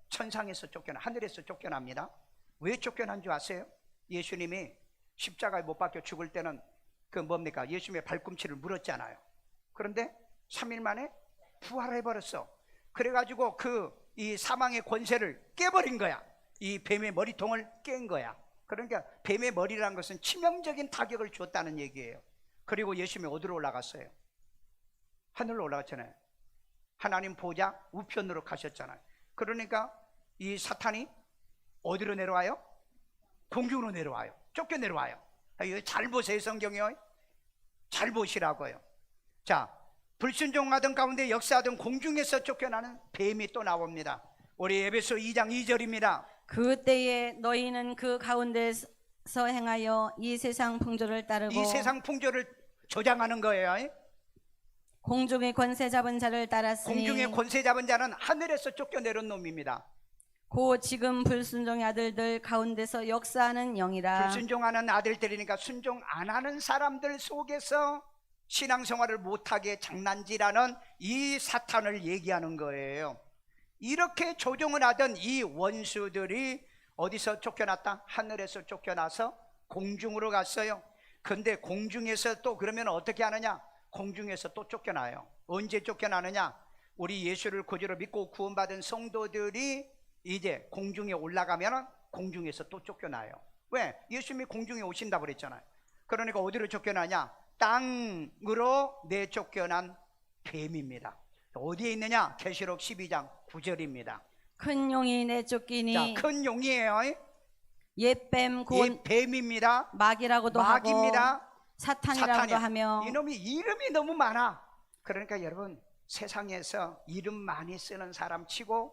천상에서 쫓겨나, 하늘에서 쫓겨납니다. 왜 쫓겨난 줄 아세요? 예수님이 십자가에 못 박혀 죽을 때는 그 뭡니까? 예수님의 발꿈치를 물었잖아요. 그런데 3일 만에 부활해버렸어. 그래가지고 이 사망의 권세를 깨버린 거야. 이 뱀의 머리통을 깬 거야. 그러니까 뱀의 머리라는 것은 치명적인 타격을 줬다는 얘기예요. 그리고 예수님이 어디로 올라갔어요? 하늘로 올라갔잖아요. 하나님 보좌 우편으로 가셨잖아요. 그러니까 이 사탄이 어디로 내려와요? 공중으로 내려와요. 쫓겨 내려와요. 이거 잘 보세요. 성경이요, 잘 보시라고요. 자, 불순종하던 가운데 역사하던 공중에서 쫓겨나는 뱀이 또 나옵니다. 우리 에베소 2장 2절입니다. 그때에 너희는 그 가운데서 행하여 이 세상 풍조를 따르고, 이 세상 풍조를 조장하는 거예요. 공중의 권세 잡은 자를 따랐으니, 공중의 권세 잡은 자는 하늘에서 쫓겨내려온 놈입니다. 고 지금 불순종의 아들들 가운데서 역사하는 영이라. 불순종하는 아들들이니까 순종 안 하는 사람들 속에서 신앙생활을 못하게 장난질하는 이 사탄을 얘기하는 거예요. 이렇게 조종을 하던 이 원수들이 어디서 쫓겨났다? 하늘에서 쫓겨나서 공중으로 갔어요. 근데 공중에서 또 그러면 어떻게 하느냐? 공중에서 또 쫓겨나요. 언제 쫓겨나느냐? 우리 예수를 구주로 믿고 구원받은 성도들이 이제 공중에 올라가면 공중에서 또 쫓겨나요. 왜? 예수님이 공중에 오신다고 그랬잖아요. 그러니까 어디로 쫓겨나냐? 땅으로 내쫓겨난 뱀입니다. 어디에 있느냐? 계시록 12장 9절입니다. 큰 용이 내쫓기니 자, 큰 용이에요. 옛뱀 곧 이 뱀입니다. 마귀라고도 마귀입니다. 하고 사탄이라고도 하며 이놈이 이름이 너무 많아. 그러니까 여러분, 세상에서 이름 많이 쓰는 사람 치고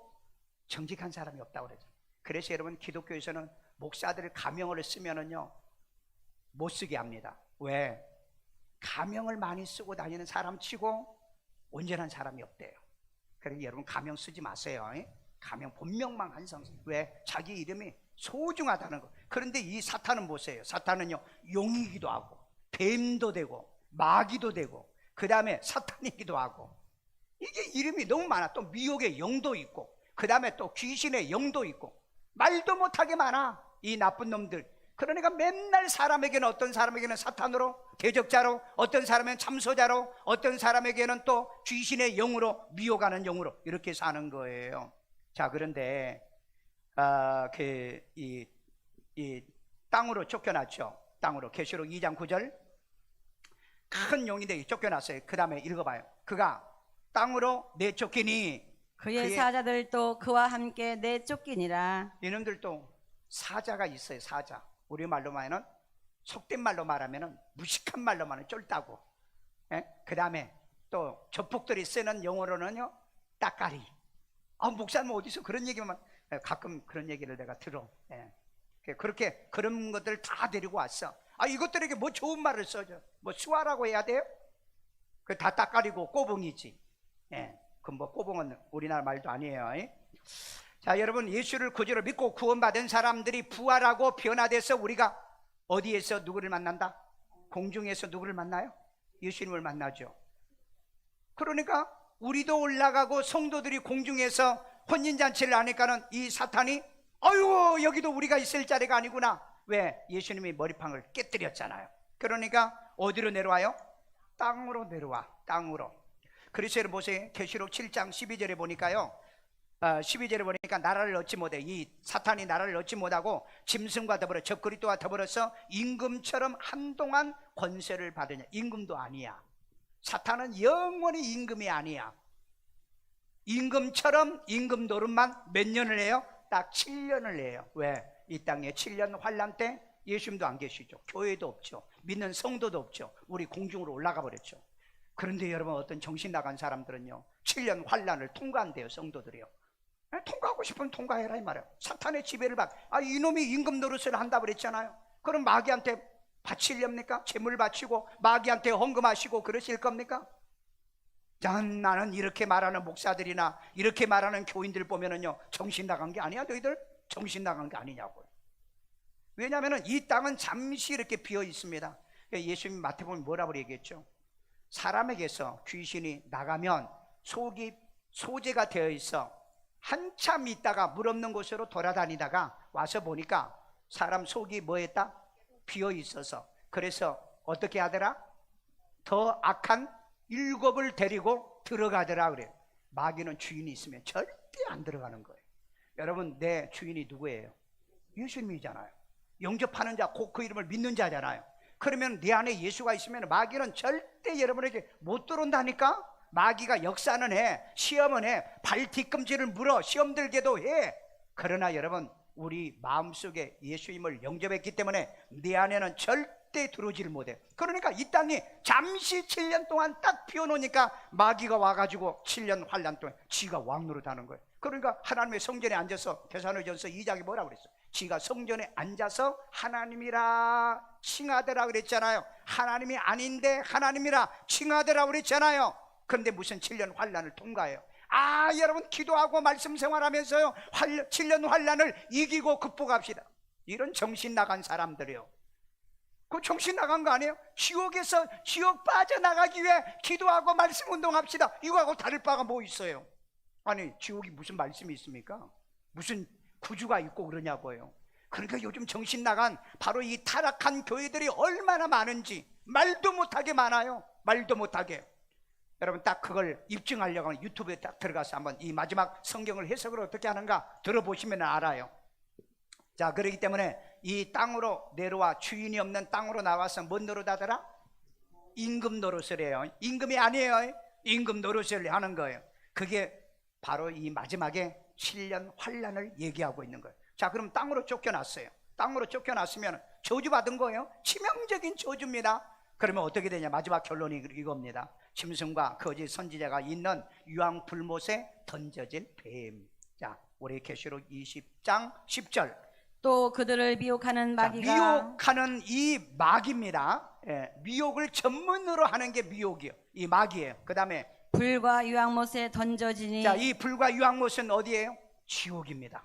정직한 사람이 없다고 그러죠. 그래서 여러분, 기독교에서는 목사들 가명을 쓰면은요 못 쓰게 합니다. 왜? 가명을 많이 쓰고 다니는 사람 치고 온전한 사람이 없대요. 그러니까 여러분, 가명 쓰지 마세요. 가명 본명만 한성. 왜? 자기 이름이 소중하다는 거. 그런데 이 사탄은 보세요. 사탄은요 용이기도 하고 뱀도 되고 마귀도 되고 그 다음에 사탄이기도 하고, 이게 이름이 너무 많아. 또 미혹의 영도 있고 그 다음에 또 귀신의 영도 있고 말도 못하게 많아, 이 나쁜 놈들. 그러니까 맨날 사람에게는, 어떤 사람에게는 사탄으로, 대적자로, 어떤 사람은 참소자로, 어떤 사람에게는 또 귀신의 영으로, 미혹하는 영으로 이렇게 사는 거예요. 자, 그런데 이 땅으로 쫓겨났죠. 땅으로. 계시록 2장 9절. 큰 용인데 쫓겨났어요. 그 다음에 읽어봐요. 그가 땅으로 내쫓기니 그의 사자들도 그와 함께 내쫓기니라. 이놈들도 사자가 있어요. 사자. 우리 말로 말하면, 속된 말로 말하면 무식한 말로 말하면 쫄따구. 그 다음에 또 조폭들이 쓰는 용어로는요 따까리. 목사님 어디서 그런 얘기만, 가끔 그런 얘기를 내가 들어. 그렇게 그런 것들 다 데리고 왔어. 이것들에게 뭐 좋은 말을 써줘. 뭐 수아라고 해야 돼요? 그 다 따까리고 꼬봉이지. 그 뭐 꼬봉은 우리나라 말도 아니에요. 자, 여러분, 예수를 구주로 믿고 구원받은 사람들이 부활하고 변화돼서 우리가 어디에서 누구를 만난다? 공중에서 누구를 만나요? 예수님을 만나죠. 그러니까 우리도 올라가고 성도들이 공중에서 혼인잔치를 하니까는 이 사탄이 아유 여기도 우리가 있을 자리가 아니구나. 왜? 예수님이 머리판을 깨뜨렸잖아요. 그러니까 어디로 내려와요? 땅으로 내려와. 땅으로. 그래서 여러분 보세요. 계시록 7장 12절에 보니까요, 12절에 보니까 나라를 얻지 못해. 이 사탄이 나라를 얻지 못하고 짐승과 더불어 적그리스도와 더불어서 임금처럼 한동안 권세를 받으냐. 임금도 아니야. 사탄은 영원히 임금이 아니야. 임금처럼 임금 노릇만 몇 년을 해요? 딱 7년을 해요. 왜? 이 땅에 7년 환란 때 예수님도 안 계시죠. 교회도 없죠. 믿는 성도도 없죠. 우리 공중으로 올라가 버렸죠. 그런데 여러분, 어떤 정신 나간 사람들은요 7년 환란을 통과한대요. 성도들이요. 통과하고 싶으면 통과해라 이 말이에요. 사탄의 지배를 받. 이놈이 임금 노릇을 한다 그랬잖아요. 그럼 마귀한테 바치렵니까? 재물 바치고 마귀한테 헌금하시고 그러실 겁니까? 나는 이렇게 말하는 목사들이나 이렇게 말하는 교인들 보면은요 정신 나간 게 아니야. 너희들 정신 나간 게 아니냐고요. 왜냐하면 이 땅은 잠시 이렇게 비어 있습니다. 예수님 마태복음 뭐라고 얘기했죠? 사람에게서 귀신이 나가면 속이 소재가 되어 있어 한참 있다가 물 없는 곳으로 돌아다니다가 와서 보니까 사람 속이 뭐 했다? 비어 있어서. 그래서 어떻게 하더라? 더 악한 7을 데리고 들어가더라 그래요. 마귀는 주인이 있으면 절대 안 들어가는 거예요. 여러분, 내 주인이 누구예요? 예수님이잖아요. 영접하는 자, 곧 그 이름을 믿는 자잖아요. 그러면 내 안에 예수가 있으면 마귀는 절대 여러분에게 못 들어온다니까. 마귀가 역사는 해, 시험은 해, 발 뒤꿈치를 물어 시험 들게도 해. 그러나 여러분, 우리 마음속에 예수님을 영접했기 때문에 내 안에는 절대 들어오지를 못해. 그러니까 이 땅이 잠시 7년 동안 딱 비워놓으니까 마귀가 와가지고 7년 환란 동안 지가 왕노릇하는 거예요. 그러니까 하나님의 성전에 앉아서, 데살로니가전서 2장에 뭐라고 그랬어요? 지가 성전에 앉아서 하나님이라 칭하더라 그랬잖아요. 하나님이 아닌데 하나님이라 칭하더라 그랬잖아요. 그런데 무슨 7년 환란을 통과해요. 여러분, 기도하고 말씀 생활하면서요 7년 환란을 이기고 극복합시다. 이런 정신 나간 사람들이요. 그 정신 나간 거 아니에요? 지옥에서 지옥 빠져나가기 위해 기도하고 말씀 운동합시다. 이거하고 다를 바가 뭐 있어요? 아니, 지옥이 무슨 말씀이 있습니까? 무슨 구주가 있고 그러냐고요. 그러니까 요즘 정신 나간 바로 이 타락한 교회들이 얼마나 많은지 말도 못하게 많아요. 말도 못하게. 여러분, 딱 그걸 입증하려고 하면 유튜브에 딱 들어가서 한번 이 마지막 성경을 해석을 어떻게 하는가 들어보시면 알아요. 자, 그렇기 때문에 이 땅으로 내려와 주인이 없는 땅으로 나와서 뭔 노릇하더라? 임금 노릇을 해요. 임금이 아니에요. 임금 노릇을 하는 거예요. 그게 바로 이 마지막에 7년 환란을 얘기하고 있는 거예요. 자, 그럼 땅으로 쫓겨났어요. 땅으로 쫓겨났으면 저주받은 거예요. 치명적인 저주입니다. 그러면 어떻게 되냐? 마지막 결론이 이겁니다. 짐승과 거짓 선지자가 있는 유황불못에 던져진 뱀. 자, 우리 계시록 20장 10절. 또 그들을 미혹하는 자, 마귀가 미혹하는 이 마귀입니다. 예, 미혹을 전문으로 하는 게 미혹이에요. 이 마귀예요. 그 다음에 불과 유황못에 던져지니 자, 이 불과 유황못은 어디예요? 지옥입니다.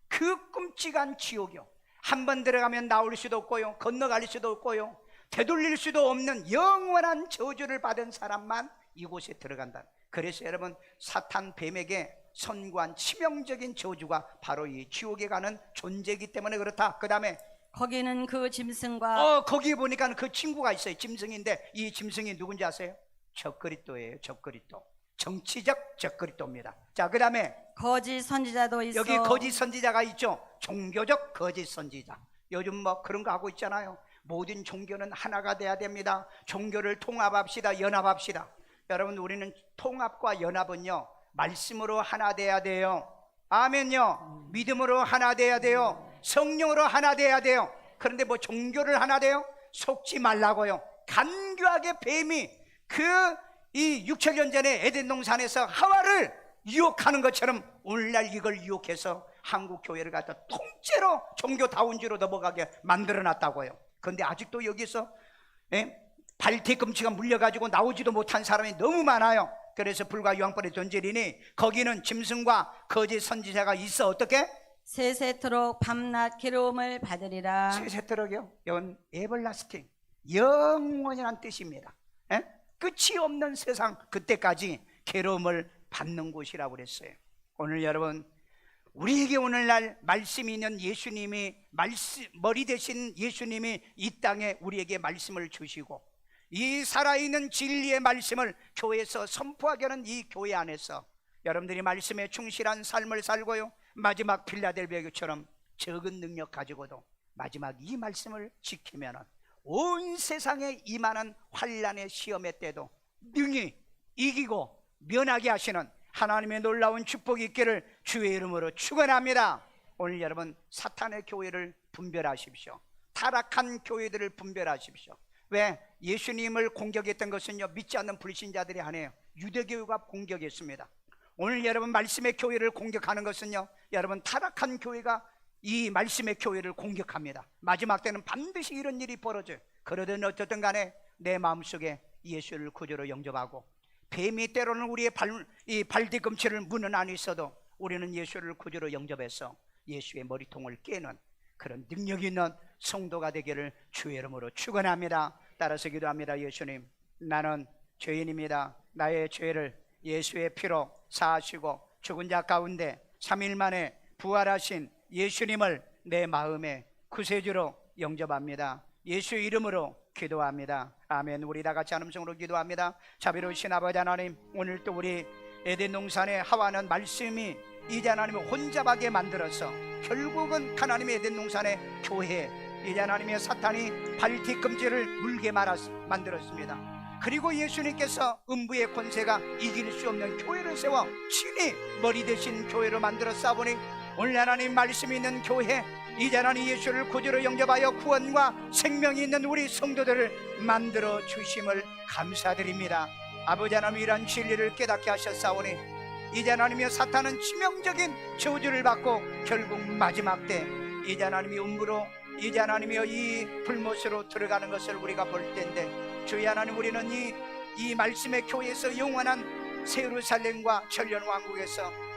그 끔찍한 지옥이요. 한 번 들어가면 나올 수도 없고요, 건너갈 수도 없고요, 되돌릴 수도 없는 영원한 저주를 받은 사람만 이곳에 들어간다. 그래서 여러분, 사탄 뱀에게 선고한 치명적인 저주가 바로 이 지옥에 가는 존재이기 때문에 그렇다. 그 다음에 거기는 그 짐승과 거기 보니까 그 친구가 있어요. 짐승인데 이 짐승이 누군지 아세요? 적그리스도예요. 적그리스도. 정치적 적그리스도입니다. 자, 그 다음에 거짓 선지자도 있어. 여기 거짓 선지자가 있죠. 종교적 거짓 선지자. 요즘 뭐 그런 거 하고 있잖아요. 모든 종교는 하나가 돼야 됩니다. 종교를 통합합시다. 연합합시다. 여러분, 우리는 통합과 연합은요, 말씀으로 하나 돼야 돼요. 아멘요. 믿음으로 하나 돼야 돼요. 성령으로 하나 돼야 돼요. 그런데 뭐 종교를 하나 돼요? 속지 말라고요. 간교하게 뱀이 이 6천년 전에 에덴 동산에서 하와를 유혹하는 것처럼 오늘날 이걸 유혹해서 한국 교회를 갖다 통째로 종교다운지로 넘어가게 만들어놨다고요. 그런데 아직도 여기서 발 뒤꿈치가 물려가지고 나오지도 못한 사람이 너무 많아요. 그래서 불과 유황불에 던지리니 거기는 짐승과 거짓 선지자가 있어. 어떻게? 세세토록 밤낮 괴로움을 받으리라. 세세토록이요? 이건 에벌라스팅, 영원이란 뜻입니다. 끝이 없는 세상, 그때까지 괴로움을 받는 곳이라고 그랬어요. 오늘 여러분, 우리에게 오늘날 말씀이 있는 예수님이, 머리 대신 예수님이 이 땅에 우리에게 말씀을 주시고, 이 살아있는 진리의 말씀을 교회에서 선포하게 하는 이 교회 안에서 여러분들이 말씀에 충실한 삶을 살고요, 마지막 필라델비아 교회처럼 적은 능력 가지고도 마지막 이 말씀을 지키면 온 세상에 임하는 환란의 시험의 때도 능히 이기고 면하게 하시는 하나님의 놀라운 축복이 있기를 주의 이름으로 축원합니다. 오늘 여러분, 사탄의 교회를 분별하십시오. 타락한 교회들을 분별하십시오. 왜? 예수님을 공격했던 것은요, 믿지 않는 불신자들이 아니에요. 유대교회가 공격했습니다. 오늘 여러분, 말씀의 교회를 공격하는 것은요, 여러분, 타락한 교회가 이 말씀의 교회를 공격합니다. 마지막 때는 반드시 이런 일이 벌어져요. 그러든 어쨌든 간에 내 마음속에 예수를 구주로 영접하고, 뱀이 때로는 우리의 발 뒤꿈치를 무는 안에 있어도 우리는 예수를 구주로 영접해서 예수의 머리통을 깨는 그런 능력 있는 성도가 되기를 주의 이름으로 축원합니다. 따라서 기도합니다. 예수님, 나는 죄인입니다. 나의 죄를 예수의 피로 사하시고 죽은 자 가운데 3일 만에 부활하신 예수님을 내 마음의 구세주로 영접합니다. 예수의 이름으로 기도합니다. 아멘. 우리 다 같이 한 음성으로 기도합니다. 자비로우신 아버지 하나님, 오늘 또 우리 에덴 동산의 하와는 말씀이 이제 하나님을 혼잡하게 만들어서 결국은 하나님의 에덴 동산의 교회, 이제 하나님의 사탄이 발 뒤꿈치를 물게 만들었습니다. 그리고 예수님께서 음부의 권세가 이길 수 없는 교회를 세워 친히 머리 대신 교회로 만들어 싸보니 오늘 하나님 말씀이 있는 교회, 이제 하나님 예수를 구주로 영접하여 구원과 생명이 있는 우리 성도들을 만들어 주심을 감사드립니다. 아버지 하나님, 이러한 진리를 깨닫게 하셨사오니 이제 하나님의 사탄은 치명적인 저주를 받고 결국 마지막 때 이제 하나님이 음부로, 이제 하나님의 이 불못으로 들어가는 것을 우리가 볼 텐데, 주의 하나님, 우리는 이 말씀의 교회에서 영원한 새 예루살렘과 천년 왕국에서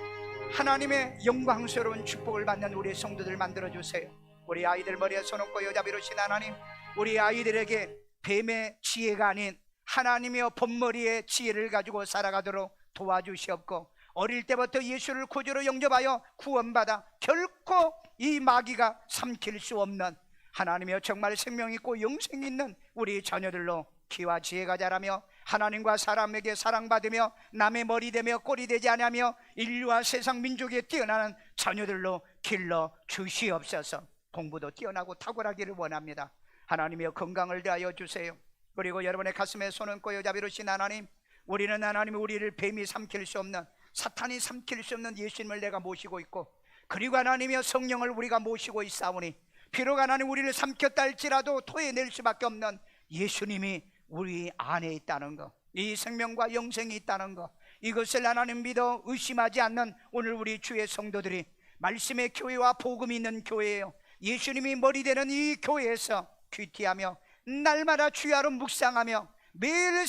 하나님의 영광스러운 축복을 받는 우리 성도들 만들어주세요. 우리 아이들 머리에 손놓고 여자비로신 하나님, 우리 아이들에게 뱀의 지혜가 아닌 하나님의 본머리의 지혜를 가지고 살아가도록 도와주시옵고, 어릴 때부터 예수를 구주로 영접하여 구원받아 결코 이 마귀가 삼킬 수 없는 하나님의 정말 생명 있고 영생 있는 우리 자녀들로 기와 지혜가 자라며 하나님과 사람에게 사랑받으며 남의 머리 되며 꼬리 되지 않으며 인류와 세상 민족에 뛰어나는 자녀들로 길러 주시옵소서. 공부도 뛰어나고 탁월하기를 원합니다. 하나님이여 건강을 더하여 주세요. 그리고 여러분의 가슴에 손 얹고 여자비로신 하나님, 우리는 하나님 우리를 뱀이 삼킬 수 없는, 사탄이 삼킬 수 없는 예수님을 내가 모시고 있고, 그리고 하나님이여 성령을 우리가 모시고 있사오니 비록 하나님 우리를 삼켰다 할지라도 토해낼 수밖에 없는 예수님이 우리 안에 있다는 것, 이 생명과 영생이 있다는 것, 이것을 하나님 믿어 의심하지 않는 오늘 우리 주의 성도들이 말씀의 교회와 복음이 있는 교회예요. 예수님이 머리 되는 이 교회에서 귀티하며 날마다 주야로 묵상하며 매일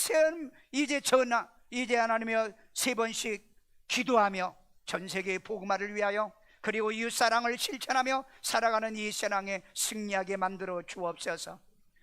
이제 하나님이여 3번씩 기도하며 전 세계의 복음화를 위하여 그리고 이웃사랑을 실천하며 살아가는 이 세상에 승리하게 만들어 주옵소서.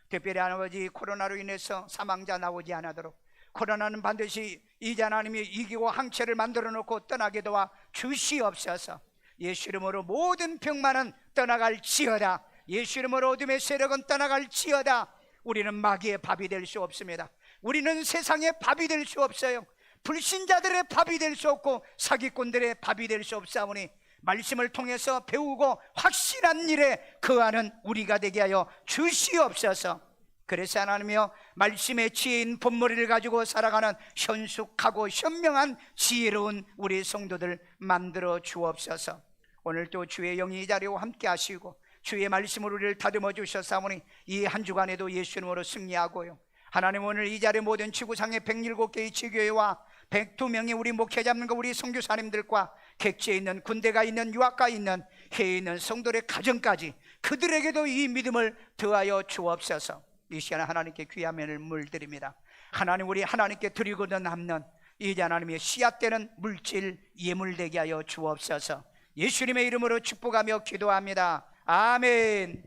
특별히 아버지 코로나로 인해서 사망자 나오지 않도록, 코로나는 반드시 이제 하나님이 이기고 항체를 만들어 놓고 떠나게 도와 주시옵소서. 예수 이름으로 모든 병만은 떠나갈지어다. 예수 이름으로 어둠의 세력은 떠나갈지어다. 우리는 마귀의 밥이 될 수 없습니다. 우리는 세상의 밥이 될 수 없어요. 불신자들의 밥이 될 수 없고 사기꾼들의 밥이 될 수 없사오니 말씀을 통해서 배우고 확실한 일에 거하는 우리가 되게 하여 주시옵소서. 그래서 하나님이여 말씀의 지혜인 본머리를 가지고 살아가는 현숙하고 현명한 지혜로운 우리 성도들 만들어 주옵소서. 오늘 또 주의 영이 이 자리와 함께 하시고 주의 말씀으로 우리를 다듬어 주셨사오니 이 한 주간에도 예수 이름으로 승리하고요, 하나님 오늘 이 자리 모든 지구상의 107개의 지교회와 102명의 우리 목회자님과 우리 선교사님들과 객지에 있는, 군대가 있는, 유학가 있는, 해외에 있는 성도들의 가정까지 그들에게도 이 믿음을 더하여 주옵소서. 이 시간에 하나님께 귀한 면을 물드립니다. 하나님, 우리 하나님께 드리고자 남는 이제 하나님의 씨앗되는 물질 예물되게 하여 주옵소서. 예수님의 이름으로 축복하며 기도합니다. 아멘.